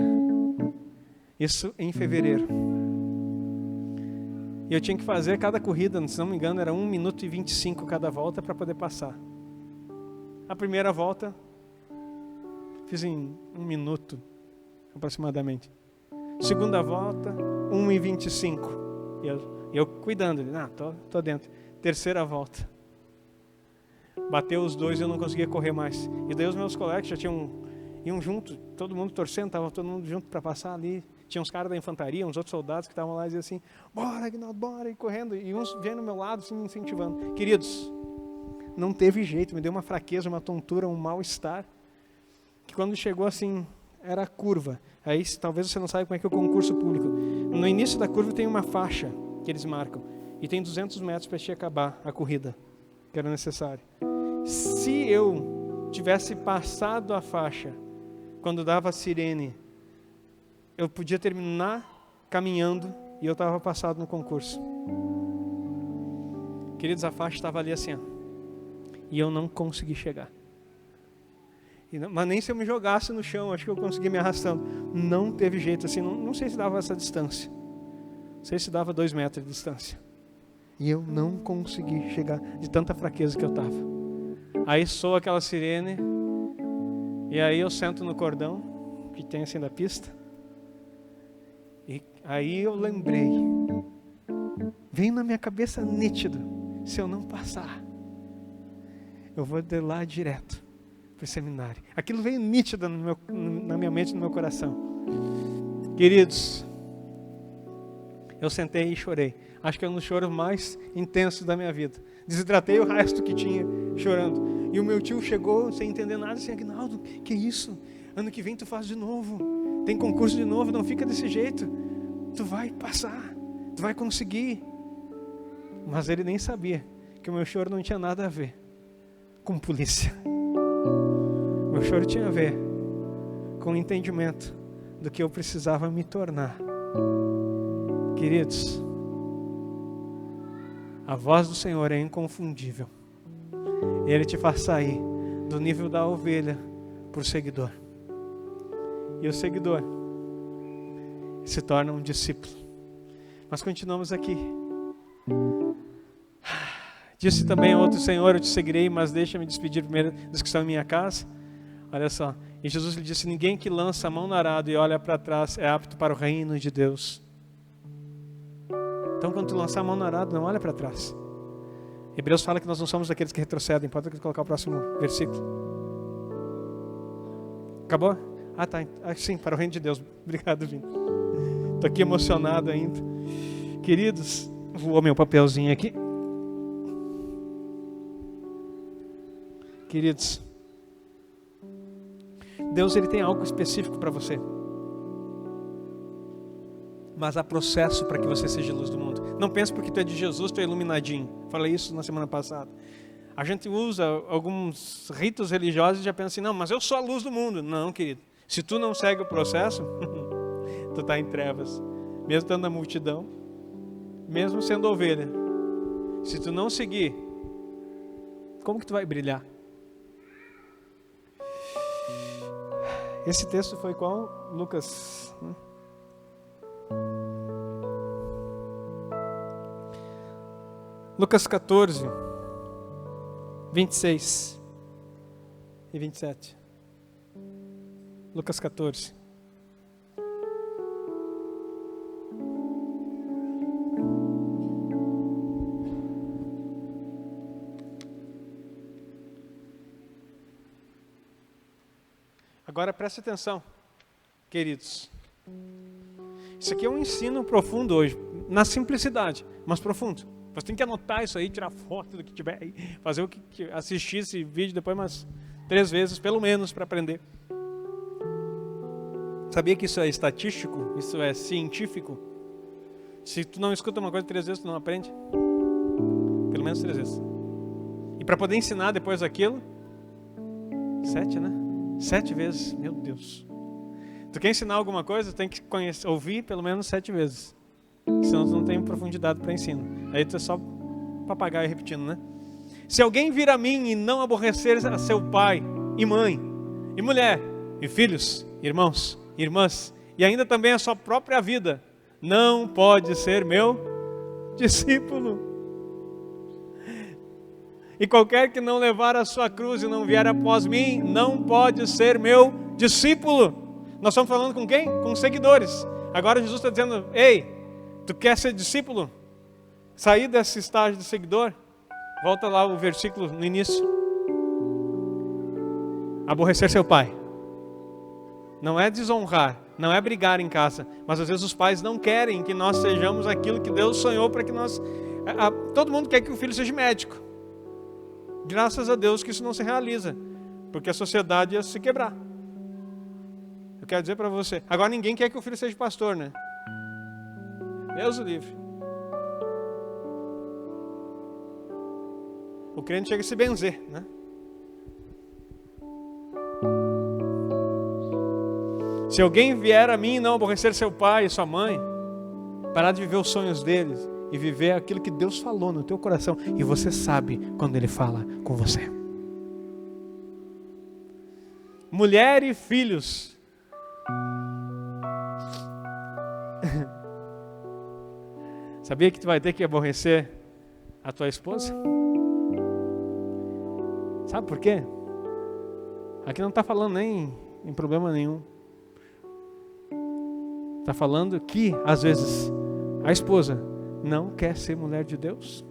Isso em fevereiro. E eu tinha que fazer cada corrida, se não me engano, era 1 minuto e 25 cada volta para poder passar. A primeira volta, fiz em 1 minuto, aproximadamente. Segunda volta, 1:25. E eu cuidando, tô dentro. Terceira volta. Bateu os 2 e eu não conseguia correr mais. E daí os meus colegas já iam junto, todo mundo torcendo, estava todo mundo junto para passar ali. Tinha uns caras da infantaria, uns outros soldados que estavam lá e diziam assim, bora Aguinaldo, bora, e correndo. E uns vêm no meu lado, assim, me incentivando. Queridos, não teve jeito, me deu uma fraqueza, uma tontura, um mal-estar. Que quando chegou assim, era a curva. Aí talvez você não saiba como é que é o concurso público. No início da curva tem uma faixa que eles marcam. E tem 200 metros para te acabar a corrida, que era necessário. Se eu tivesse passado a faixa, quando dava a sirene, eu podia terminar caminhando e eu estava passado no concurso. Queridos, a faixa estava ali assim, ó, e eu não consegui chegar. Mas nem se eu me jogasse no chão, acho que eu conseguia me arrastando. Não teve jeito assim, não sei se dava essa distância. Não sei se dava 2 metros de distância. E eu não consegui chegar de tanta fraqueza que eu estava. Aí soa aquela sirene, e aí eu sento no cordão, que tem assim da pista. E aí eu lembrei, veio na minha cabeça nítido, se eu não passar, eu vou de lá direto para o seminário. Aquilo veio nítido na minha mente, no meu coração. Queridos, eu sentei e chorei. Acho que é um dos choros mais intensos da minha vida. Desidratei o resto que tinha chorando. E o meu tio chegou sem entender nada, assim, Aguinaldo, que isso? Ano que vem tu faz de novo. Tem concurso de novo, não fica desse jeito. Tu vai passar, tu vai conseguir. Mas ele nem sabia que o meu choro não tinha nada a ver com polícia. O meu choro tinha a ver com o entendimento do que eu precisava me tornar. Queridos, a voz do Senhor é inconfundível. Ele te faz sair do nível da ovelha para o seguidor. E o seguidor se torna um discípulo. Mas continuamos aqui. Disse também outro, Senhor, eu te seguirei, mas deixa-me despedir primeiro dos que estão em minha casa. Olha só. E Jesus lhe disse, ninguém que lança a mão no arado e olha para trás é apto para o reino de Deus. Então quando tu lançar a mão no arado, não olha para trás. Hebreus fala que nós não somos daqueles que retrocedem. Pode colocar o próximo versículo. Acabou? Ah, tá. Sim, para o reino de Deus. Obrigado, Vini. Estou aqui emocionado ainda. Queridos, voou meu papelzinho aqui. Queridos, Deus ele tem algo específico para você. Mas há processo para que você seja luz do mundo. Não pense porque tu é de Jesus, tu é iluminadinho. Falei isso na semana passada. A gente usa alguns ritos religiosos e já pensa assim, não, mas eu sou a luz do mundo. Não, querido. Se tu não segue o processo, tu está em trevas. Mesmo estando na multidão, mesmo sendo ovelha. Se tu não seguir, como que tu vai brilhar? Esse texto foi qual? Lucas. Lucas 14, 26 e 27. Lucas 14. Agora preste atenção, queridos. Isso aqui é um ensino profundo hoje, na simplicidade, mas profundo. Você tem que anotar isso aí, tirar foto do que tiver aí, fazer o que assistir esse vídeo depois umas 3 vezes, pelo menos, para aprender. Sabia que isso é estatístico? Isso é científico? Se tu não escuta uma coisa 3 vezes, tu não aprende? Pelo menos 3 vezes. E para poder ensinar depois aquilo, 7, né? 7 vezes, meu Deus. Tu quer ensinar alguma coisa, tem que ouvir pelo menos 7 vezes. Senão tu não tem profundidade para ensino. Aí tu é só papagaio repetindo, né? Se alguém vir a mim e não aborrecer a seu pai e mãe, e mulher, e filhos, irmãos, irmãs, e ainda também a sua própria vida, não pode ser meu discípulo. E qualquer que não levar a sua cruz e não vier após mim, não pode ser meu discípulo. Nós estamos falando com quem? Com seguidores. Agora Jesus está dizendo, ei, tu quer ser discípulo? Sair desse estágio de seguidor? Volta lá o versículo no início. Aborrecer seu pai. Não é desonrar, não é brigar em casa, mas às vezes os pais não querem que nós sejamos aquilo que Deus sonhou para que nós... Todo mundo quer que o filho seja médico. Graças a Deus que isso não se realiza, porque a sociedade ia se quebrar. Eu quero dizer para você, agora ninguém quer que o filho seja pastor, né? Deus o livre. O crente chega a se benzer, né? Se alguém vier a mim e não aborrecer seu pai e sua mãe, parar de viver os sonhos deles e viver aquilo que Deus falou no teu coração, e você sabe quando Ele fala com você. Mulher e filhos. Sabia que tu vai ter que aborrecer a tua esposa? Sabe por quê? Aqui não está falando nem em problema nenhum. Está falando que, às vezes, a esposa não quer ser mulher de Deus.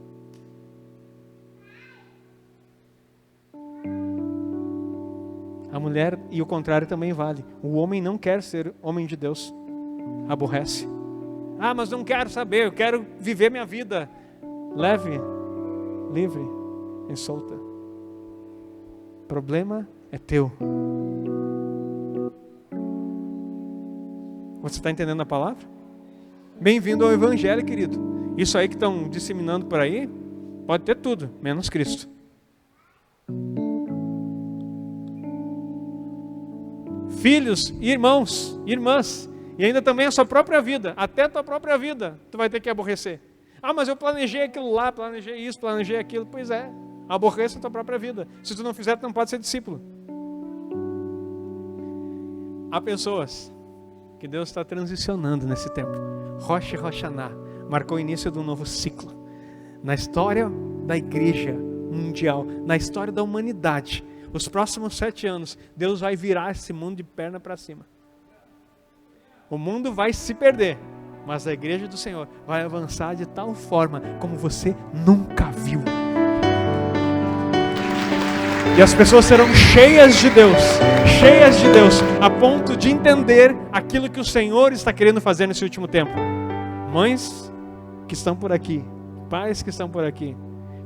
A mulher, e o contrário também vale. O homem não quer ser homem de Deus. Aborrece. Ah, mas não quero saber, eu quero viver minha vida leve, livre e solta. O problema é teu. Você está entendendo a palavra? Bem-vindo ao Evangelho, querido. Isso aí que estão disseminando por aí, pode ter tudo, menos Cristo. Filhos, irmãos, irmãs, e ainda também a sua própria vida, até a tua própria vida, tu vai ter que aborrecer. Ah, mas eu planejei aquilo lá, planejei isso, planejei aquilo. Pois é, aborreça a tua própria vida. Se tu não fizer, tu não pode ser discípulo. Há pessoas que Deus está transicionando nesse tempo. Rosh Hashanah marcou o início de um novo ciclo. Na história da igreja mundial, na história da humanidade, os próximos 7 anos, Deus vai virar esse mundo de perna para cima. O mundo vai se perder, mas a igreja do Senhor vai avançar de tal forma como você nunca viu. E as pessoas serão cheias de Deus, a ponto de entender aquilo que o Senhor está querendo fazer nesse último tempo. Mães que estão por aqui, pais que estão por aqui,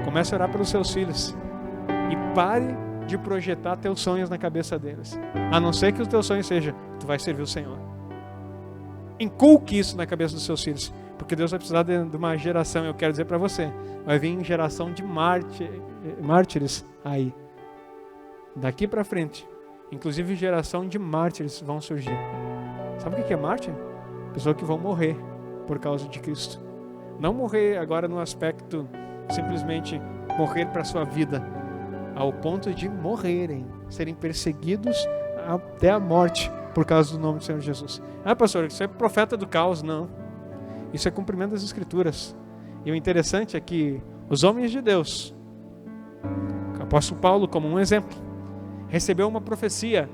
comece a orar pelos seus filhos e pare de projetar teus sonhos na cabeça deles. A não ser que o teu sonho seja, tu vai servir o Senhor. inculque isso na cabeça dos seus filhos, porque Deus vai precisar de uma geração, eu quero dizer para você, vai vir geração de mártires aí, daqui para frente, inclusive geração de mártires vão surgir. Sabe o que é mártir? Pessoas que vão morrer por causa de Cristo. Não morrer agora no aspecto simplesmente morrer para a sua vida, ao ponto de morrerem, serem perseguidos até a morte por causa do nome do Senhor Jesus. Ah, pastor, isso é profeta do caos. Não, isso é cumprimento das Escrituras. E o interessante é que os homens de Deus, o apóstolo Paulo como um exemplo, recebeu uma profecia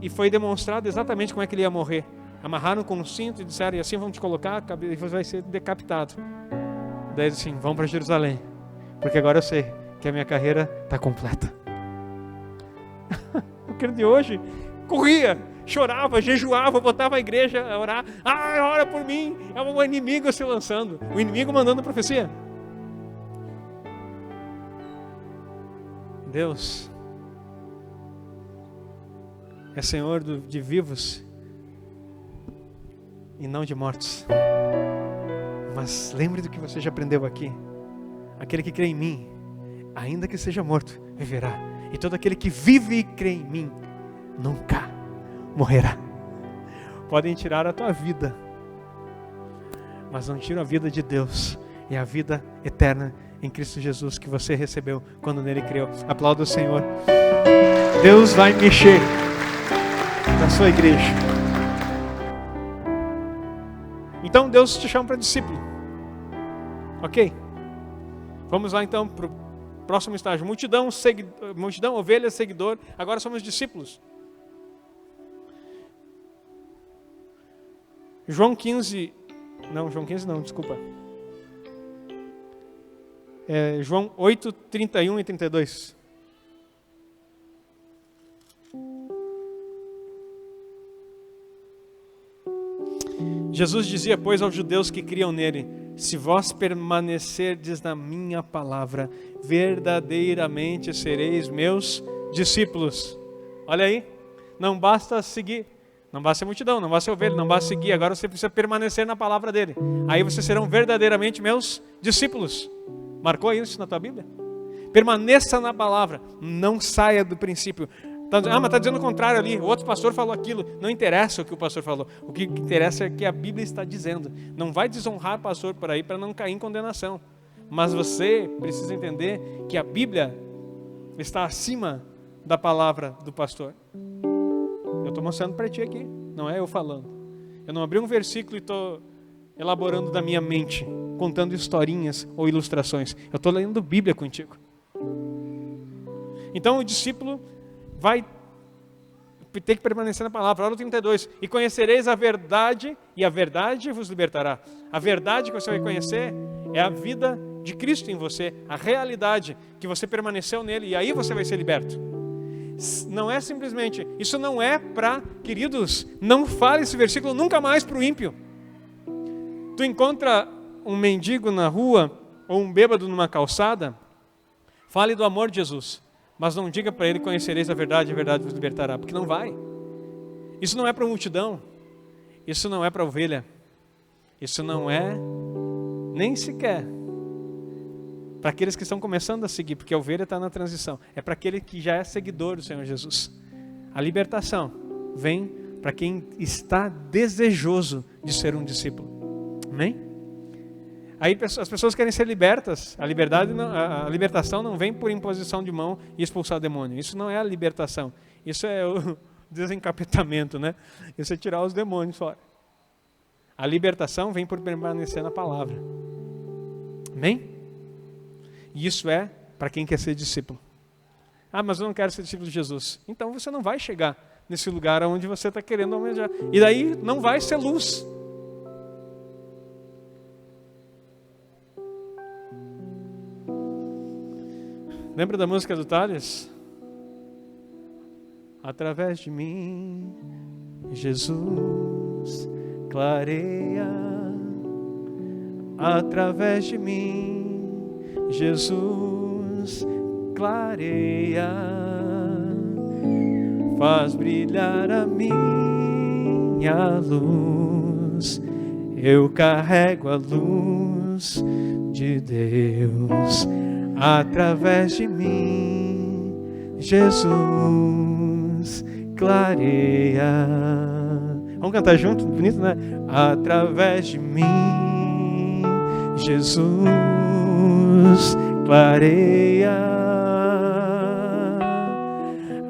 e foi demonstrado exatamente como é que ele ia morrer. Amarraram com um cinto e disseram, e assim vão te colocar, e você vai ser decapitado. Daí eles assim, vão para Jerusalém, porque agora eu sei que a minha carreira está completa. O crente de hoje corria, chorava, jejuava, botava a igreja a orar. Ah, ora por mim. É um inimigo se lançando, o inimigo mandando profecia. Deus é Senhor de vivos e não de mortos. Mas lembre do que você já aprendeu aqui. Aquele que crê em mim, ainda que seja morto, viverá. E todo aquele que vive e crê em mim, nunca morrerá. Podem tirar a tua vida, mas não tiram a vida de Deus. E a vida eterna em Cristo Jesus que você recebeu quando nele creu. Aplauda o Senhor. Deus vai mexer na sua igreja. Então Deus te chama para discípulo. Ok? Vamos lá então para o próximo estágio. Multidão, ovelha, seguidor. Agora somos discípulos. João 15 não, desculpa. João 8, 31 e 32. Jesus dizia, pois, aos judeus que criam nele, se vós permanecerdes na minha palavra, verdadeiramente sereis meus discípulos. Olha aí, não basta seguir, não basta ser multidão, não basta ser ovelha, não basta seguir, agora você precisa permanecer na palavra dele. Aí vocês serão verdadeiramente meus discípulos. Marcou isso na tua Bíblia? Permaneça na palavra, não saia do princípio. Mas está dizendo o contrário ali, o outro pastor falou aquilo. Não interessa o que o pastor falou, o que interessa é o que a Bíblia está dizendo. Não vai desonrar o pastor por aí para não cair em condenação. Mas você precisa entender que a Bíblia está acima da palavra do pastor. Eu estou mostrando para ti aqui, não é eu falando. Eu não abri um versículo e estou elaborando da minha mente, contando historinhas ou ilustrações. Eu estou lendo Bíblia contigo. Então o discípulo vai ter que permanecer na palavra. Olha o 32. E conhecereis a verdade, e a verdade vos libertará. A verdade que você vai conhecer é a vida de Cristo em você, a realidade que você permaneceu nele, e aí você vai ser liberto. Não é simplesmente, isso não é para, queridos, não fale esse versículo nunca mais para o ímpio. Tu encontra um mendigo na rua, ou um bêbado numa calçada, fale do amor de Jesus. Mas não diga para ele, conhecereis a verdade vos libertará, porque não vai. Isso não é para multidão, isso não é para ovelha, isso não é nem sequer para aqueles que estão começando a seguir, porque a ovelha está na transição. É para aquele que já é seguidor do Senhor Jesus. A libertação vem para quem está desejoso de ser um discípulo. Amém? Aí as pessoas querem ser libertas. A libertação não vem por imposição de mão e expulsar o demônio. Isso não é a libertação. Isso é o desencapetamento, né? Isso é tirar os demônios fora. A libertação vem por permanecer na palavra. Amém? E isso é para quem quer ser discípulo. Ah, mas eu não quero ser discípulo de Jesus. Então você não vai chegar nesse lugar onde você está querendo almejar. E daí não vai ser luz. Lembra da música do Thales? Através de mim, Jesus clareia. Através de mim, Jesus clareia. Faz brilhar a minha luz. eu carrego a luz de Deus através de mim. Jesus clareia. Vamos cantar junto? Bonito, né? Através de mim, Jesus clareia.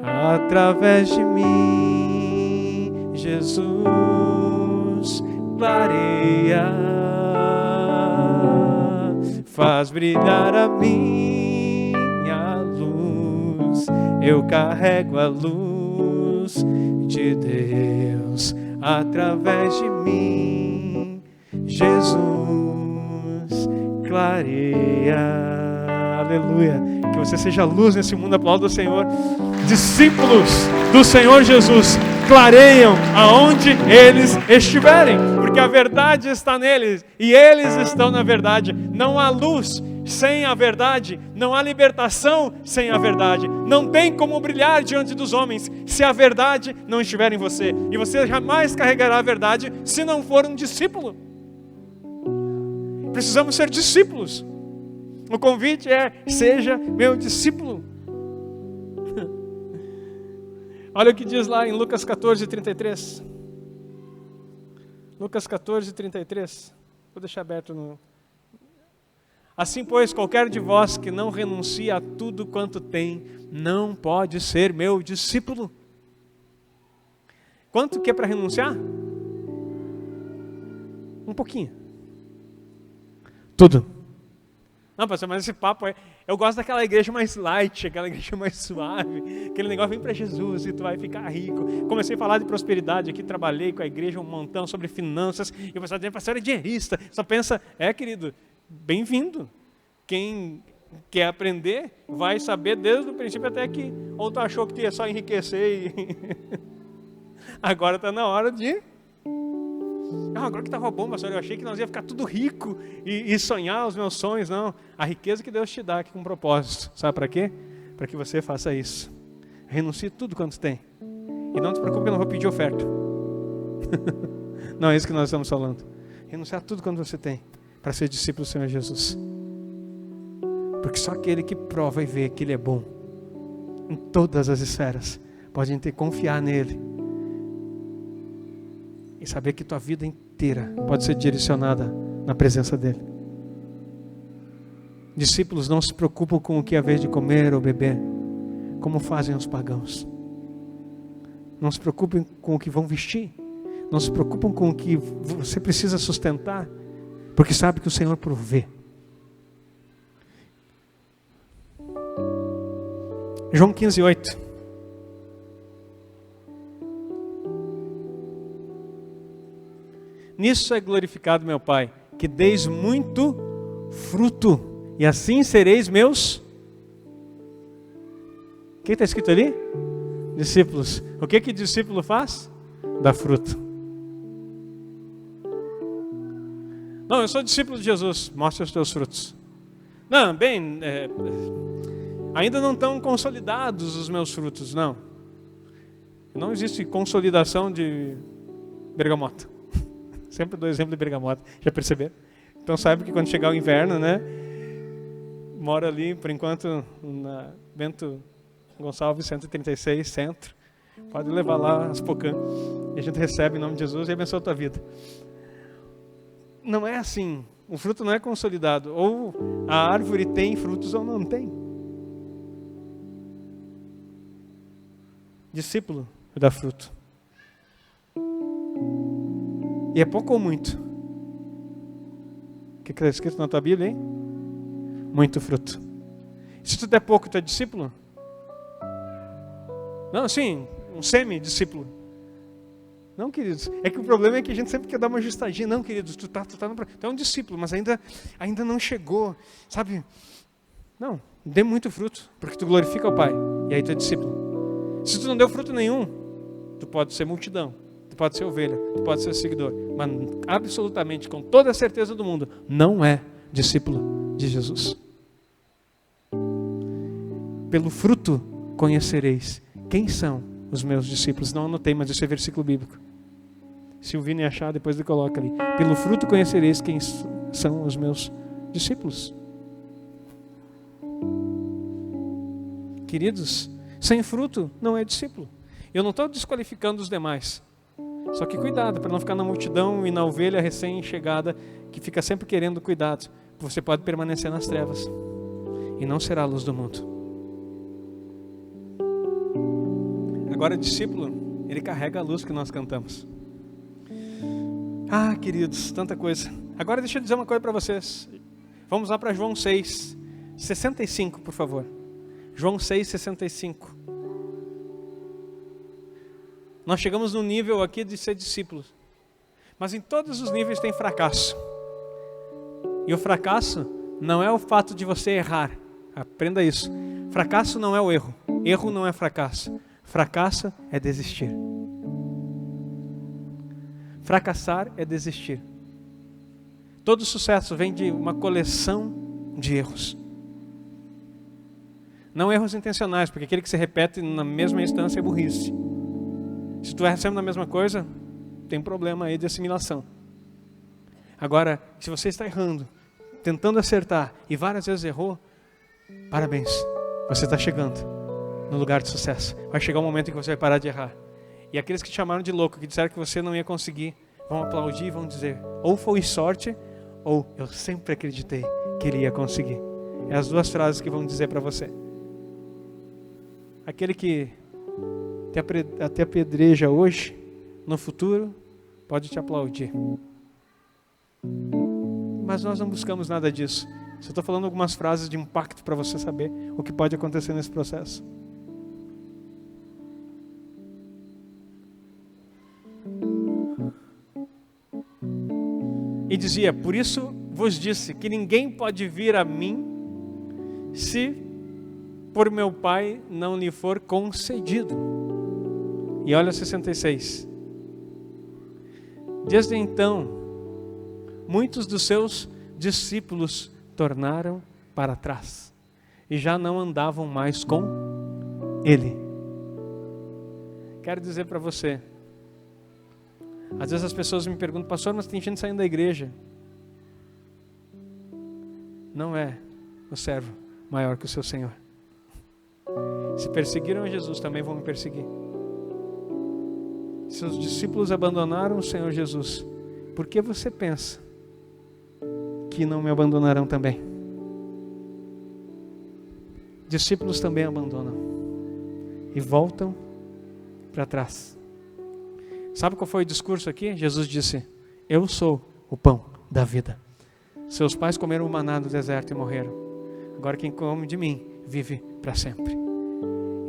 Através de mim, Jesus clareia. Faz brilhar a minha luz, eu carrego a luz de Deus através de mim. Jesus clareia. Aleluia. Que você seja luz nesse mundo. Aplauda o Senhor. Discípulos do Senhor Jesus clareiam aonde eles estiverem, porque a verdade está neles e eles estão na verdade. Não há luz sem a verdade, não há libertação sem a verdade. Não tem como brilhar diante dos homens se a verdade não estiver em você. E você jamais carregará a verdade se não for um discípulo. Precisamos ser discípulos. O convite é: seja meu discípulo. Olha o que diz lá em Lucas 14:33. Lucas 14:33. Vou deixar aberto no... Assim, pois, qualquer de vós que não renuncia a tudo quanto tem, não pode ser meu discípulo. Quanto que é para renunciar? Um pouquinho. Tudo. Não, pastor, mas esse papo é... Eu gosto daquela igreja mais light, aquela igreja mais suave, aquele negócio: vem para Jesus e tu vai ficar rico. Comecei a falar de prosperidade aqui, trabalhei com a igreja um montão sobre finanças, e o pessoal dizendo: pastor é dinheirista. Só pensa, querido, bem-vindo. Quem quer aprender vai saber desde o princípio até aqui. Ou tu achou que tu ia só enriquecer e... Agora está na hora de... agora que estava bom, pastor, eu achei que nós ia ficar tudo rico e sonhar os meus sonhos. Não, a riqueza que Deus te dá aqui com um propósito. Sabe para quê? Para que você faça isso. Renuncie tudo quanto tem. E não te preocupe, eu não vou pedir oferta. Não é isso que nós estamos falando. Renunciar tudo quanto você tem para ser discípulo do Senhor Jesus. Porque só aquele que prova e vê que Ele é bom em todas as esferas pode confiar nele e saber que tua vida inteira pode ser direcionada na presença dele. Discípulos não se preocupam com o que é a vez de comer ou beber, como fazem os pagãos. Não se preocupem com o que vão vestir. Não se preocupam com o que você precisa sustentar, porque sabe que o Senhor provê. João 15:8. Nisso é glorificado meu Pai, que deis muito fruto, e assim sereis meus... O que está escrito ali? Discípulos. O que discípulo faz? Dá fruto. Não, eu sou discípulo de Jesus. Mostra os teus frutos. Não, bem... ainda não estão consolidados os meus frutos, não. Não existe consolidação de bergamota. Sempre dou exemplo de bergamota, já perceberam? Então sabe que quando chegar o inverno, né? Moro ali, por enquanto, na Bento Gonçalves 136, centro. Pode levar lá as pocã. E a gente recebe em nome de Jesus e abençoa a tua vida. Não é assim. O fruto não é consolidado. Ou a árvore tem frutos ou não tem. Discípulo dá fruto. E é pouco ou muito? O que está escrito na tua Bíblia, hein? Muito fruto. Se tu der pouco, tu é discípulo? Não, sim, um semi-discípulo. Não, queridos. É que o problema é que a gente sempre quer dar uma ajustadinha. Não, queridos, tu é um discípulo, mas ainda não chegou, sabe? Não, dê muito fruto, porque tu glorifica o Pai. E aí tu é discípulo. Se tu não deu fruto nenhum, tu pode ser multidão. Tu pode ser ovelha, tu pode ser seguidor, mas absolutamente, com toda a certeza do mundo, não é discípulo de Jesus. Pelo fruto conhecereis quem são os meus discípulos. Não anotei, mas isso é versículo bíblico. Se o Vini achar, depois ele coloca ali. Pelo fruto conhecereis quem são os meus discípulos. Queridos, sem fruto não é discípulo. Eu não estou desqualificando os demais. Só que cuidado para não ficar na multidão e na ovelha recém-chegada que fica sempre querendo cuidado. Você pode permanecer nas trevas e não será a luz do mundo. Agora, discípulo, ele carrega a luz que nós cantamos. Ah, queridos, tanta coisa. Agora deixa eu dizer uma coisa para vocês. Vamos lá para João 6, 65, por favor. João 6, 65. Nós chegamos no nível aqui de ser discípulos. Mas em todos os níveis tem fracasso. E o fracasso não é o fato de você errar. Aprenda isso. Fracasso não é o erro. Erro não é fracasso. Fracasso é desistir. Fracassar é desistir. Todo sucesso vem de uma coleção de erros. Não erros intencionais, porque aquele que se repete na mesma instância é burrice. Se tu erra sempre na mesma coisa, tem problema aí de assimilação. Agora, se você está errando, tentando acertar e várias vezes errou, parabéns, você está chegando no lugar de sucesso. Vai chegar um momento em que você vai parar de errar. E aqueles que te chamaram de louco, que disseram que você não ia conseguir, vão aplaudir e vão dizer, ou foi sorte, ou eu sempre acreditei que ele ia conseguir. É as duas frases que vão dizer para você. Aquele que te apedreja hoje, no futuro, pode te aplaudir. Mas nós não buscamos nada disso. Só estou falando algumas frases de impacto para você saber o que pode acontecer nesse processo. E dizia, por isso vos disse que ninguém pode vir a mim se por meu Pai não lhe for concedido. E olha 66. Desde então, muitos dos seus discípulos tornaram para trás e já não andavam mais com ele. Quero dizer para você, às vezes as pessoas me perguntam, pastor, mas tem gente saindo da igreja. Não é o servo maior que o seu Senhor. Se perseguiram a Jesus, também vão me perseguir. Se os discípulos abandonaram o Senhor Jesus, por que você pensa que não me abandonarão também? Discípulos também abandonam e voltam para trás. Sabe qual foi o discurso aqui? Jesus disse, eu sou o pão da vida. Seus pais comeram o maná no deserto e morreram. Agora quem come de mim vive para sempre.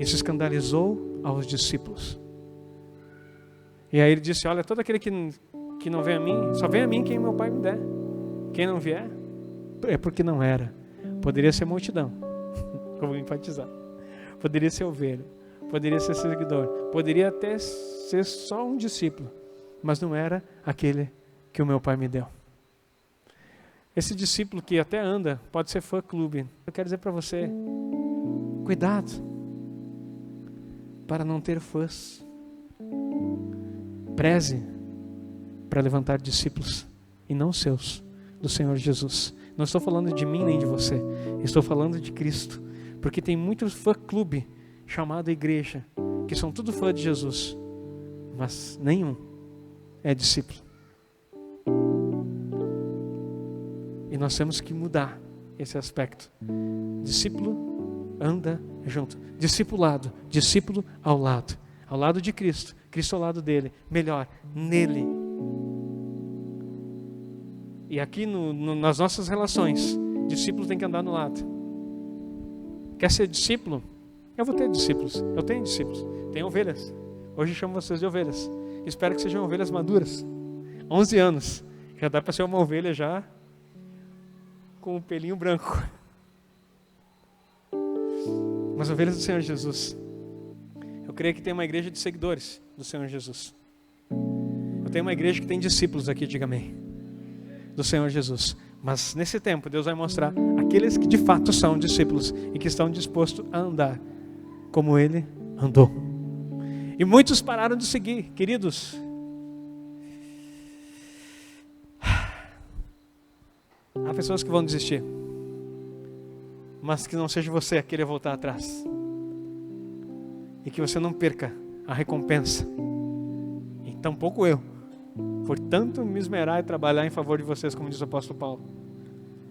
Isso escandalizou aos discípulos. E aí ele disse, olha, todo aquele que não vem a mim, só vem a mim quem meu Pai me der. Quem não vier, é porque não era. Poderia ser multidão, eu vou enfatizar. Poderia ser ovelha, poderia ser seguidor, poderia até ser só um discípulo, mas não era aquele que o meu Pai me deu. Esse discípulo que até anda, pode ser fã-clube. Eu quero dizer para você, cuidado para não ter fãs. Preze para levantar discípulos e não seus, do Senhor Jesus. Não estou falando de mim nem de você, estou falando de Cristo, porque tem muito fã-clube chamado igreja, que são tudo fã de Jesus, mas nenhum é discípulo. E nós temos que mudar esse aspecto. Discípulo anda junto. Discipulado, discípulo ao lado de Cristo. Cristo ao lado dele, melhor, nele. E aqui nas nossas relações, discípulo tem que andar no lado. Quer ser discípulo? Eu vou ter discípulos, eu tenho discípulos, tenho ovelhas. Hoje eu chamo vocês de ovelhas. Espero que sejam ovelhas maduras. 11 anos, já dá para ser uma ovelha já com um pelinho branco. Mas ovelhas do Senhor Jesus. Eu creio que tem uma igreja de seguidores do Senhor Jesus. Eu tenho uma igreja que tem discípulos aqui, diga amém, do Senhor Jesus. Mas nesse tempo Deus vai mostrar aqueles que de fato são discípulos e que estão dispostos a andar como Ele andou. E muitos pararam de seguir, queridos. Há pessoas que vão desistir, mas que não seja você a querer voltar atrás. E que você não perca a recompensa. E tampouco eu. Portanto, me esmerar e trabalhar em favor de vocês, como diz o apóstolo Paulo.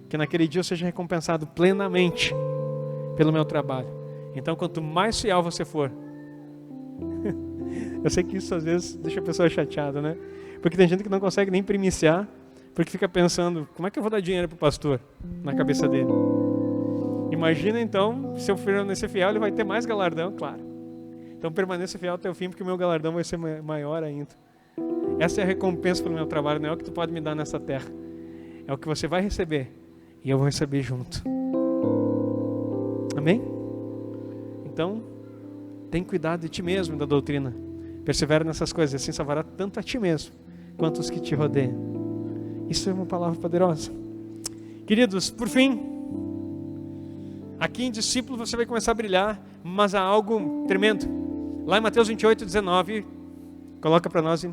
Que naquele dia eu seja recompensado plenamente pelo meu trabalho. Então, quanto mais fiel você for, eu sei que isso às vezes deixa a pessoa chateada, né? Porque tem gente que não consegue nem primiciar, porque fica pensando, como é que eu vou dar dinheiro para o pastor? Na cabeça dele. Imagina então, se eu permanecer fiel, ele vai ter mais galardão, claro. Então permaneça fiel até o fim, porque o meu galardão vai ser maior ainda. Essa é a recompensa pelo meu trabalho, não é o que tu pode me dar nessa terra. É o que você vai receber, e eu vou receber junto. Amém? Então, tem cuidado de ti mesmo, da doutrina. Persevera nessas coisas, assim salvará tanto a ti mesmo, quanto os que te rodeiam. Isso é uma palavra poderosa. Queridos, por fim, aqui em discípulo você vai começar a brilhar, mas há algo tremendo. Lá em Mateus 28, 19, coloca para nós.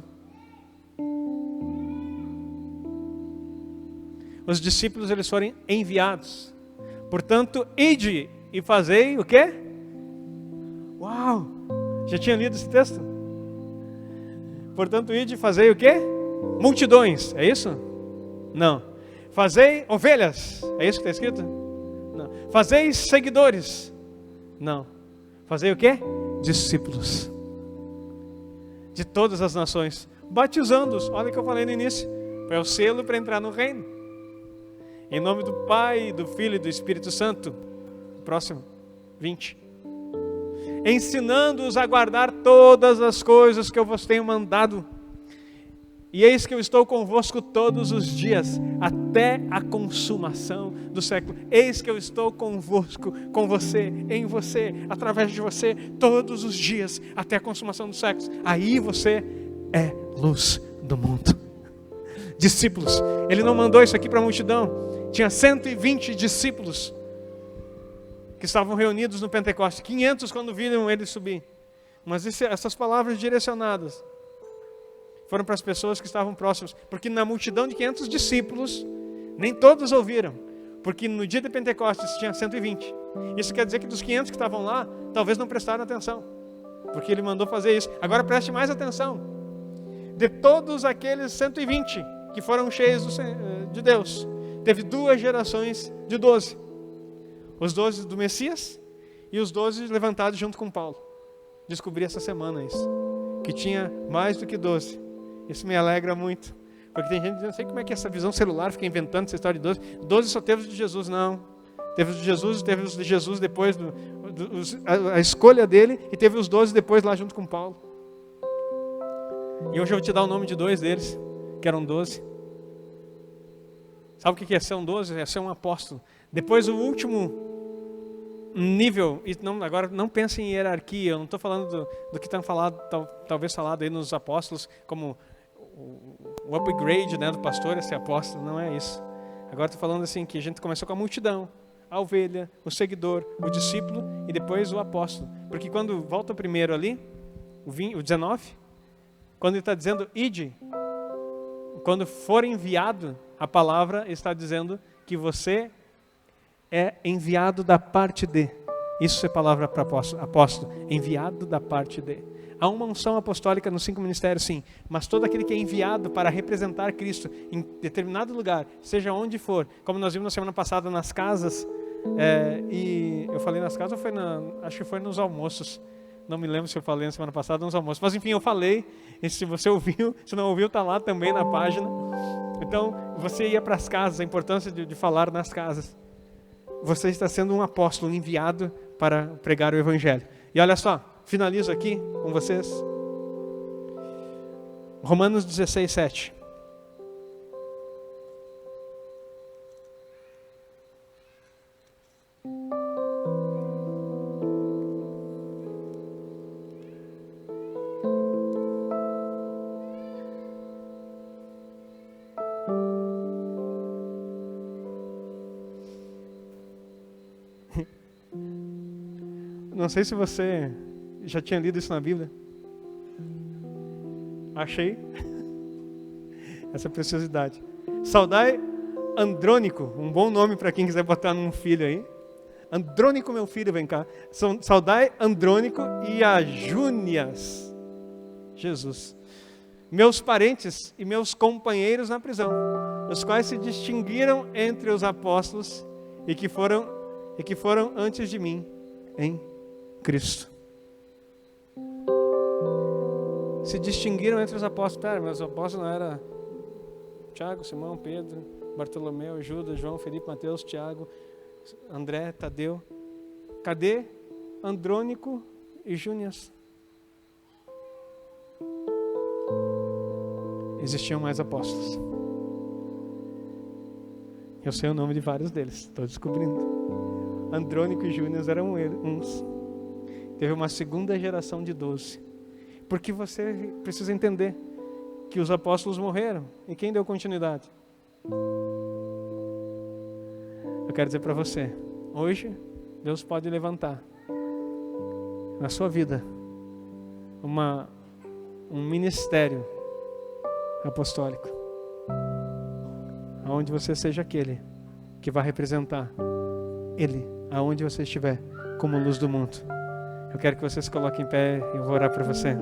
Os discípulos, eles foram enviados. Portanto, ide e fazei o quê? Uau! Já tinha lido esse texto? Portanto, ide e fazei o quê? Multidões, é isso? Não. Fazei ovelhas, é isso que está escrito? Não. Fazei seguidores? Não. Fazei o quê? Discípulos. De todas as nações. Batizando-os, olha o que eu falei no início. É o selo para entrar no reino. Em nome do Pai, do Filho e do Espírito Santo. Próximo, 20. Ensinando-os a guardar todas as coisas que eu vos tenho mandado. E eis que eu estou convosco todos os dias, até a consumação do século. Eis que eu estou convosco, com você, em você, através de você, todos os dias, até a consumação dos séculos. Aí você é luz do mundo. Discípulos. Ele não mandou isso aqui para a multidão. Tinha 120 discípulos que estavam reunidos no Pentecostes. 500 quando viram ele subir. Mas essas palavras direcionadas foram para as pessoas que estavam próximas. Porque na multidão de 500 discípulos, nem todos ouviram. Porque no dia de Pentecostes tinha 120. Isso quer dizer que dos 500 que estavam lá, talvez não prestaram atenção. Porque ele mandou fazer isso. Agora preste mais atenção. De todos aqueles 120 que foram cheios de Deus, teve 2 gerações de 12. Os 12 do Messias e os 12 levantados junto com Paulo. Descobri essa semana isso. Que tinha mais do que 12. Isso me alegra muito. Porque tem gente que não sei como é que essa visão celular fica inventando essa história de 12. 12 só teve os de Jesus, não. Teve os de Jesus, teve os de Jesus depois, a escolha dele, e teve os 12 depois lá junto com Paulo. E hoje eu vou te dar o nome de 2 deles, que eram 12. Sabe o que é ser um 12? É ser um apóstolo. Depois o último nível, e agora não pense em hierarquia, eu não estou falando do que estão falado, talvez falado aí nos apóstolos, como o upgrade, né, do pastor a ser apóstolo, não é isso. Agora estou falando assim, que a gente começou com a multidão, a ovelha, o seguidor, o discípulo e depois o apóstolo. Porque quando volta primeiro ali, o 19, quando ele está dizendo ide, quando for enviado, a palavra está dizendo que você é enviado da parte de. Isso é palavra para apóstolo, enviado da parte de. Há uma unção apostólica nos 5 ministérios, sim, mas todo aquele que é enviado para representar Cristo em determinado lugar, seja onde for, como nós vimos na semana passada nas casas, e eu falei nas casas, acho que foi nos almoços, não me lembro se eu falei na semana passada nos almoços, mas enfim, eu falei, e se você ouviu, se não ouviu, está lá também na página. Então, você ia para as casas, a importância de falar nas casas. Você está sendo um apóstolo enviado para pregar o Evangelho. E olha só, finalizo aqui com vocês. Romanos 16, 7. Não sei se você já tinha lido isso na Bíblia. Achei essa preciosidade. Saudai Andrônico, um bom nome para quem quiser botar num filho aí. Andrônico, meu filho, vem cá. Saudai Andrônico e a Júnias. Jesus. Meus parentes e meus companheiros na prisão, os quais se distinguiram entre os apóstolos e que foram antes de mim em Cristo. Se distinguiram entre os apóstolos. Pera, meus apóstolos não eram Tiago, Simão, Pedro, Bartolomeu, Judas, João, Felipe, Mateus, Tiago, André, Tadeu. Cadê Andrônico e Júnias? Existiam mais apóstolos. Eu sei o nome de vários deles, estou descobrindo. Andrônico e Júnias eram uns. Teve uma segunda geração de 12. Porque você precisa entender que os apóstolos morreram. E quem deu continuidade? Eu quero dizer para você, hoje Deus pode levantar na sua vida um ministério apostólico, aonde você seja aquele que vai representar Ele, aonde você estiver, como luz do mundo. Eu quero que você se coloque em pé e eu vou orar para você.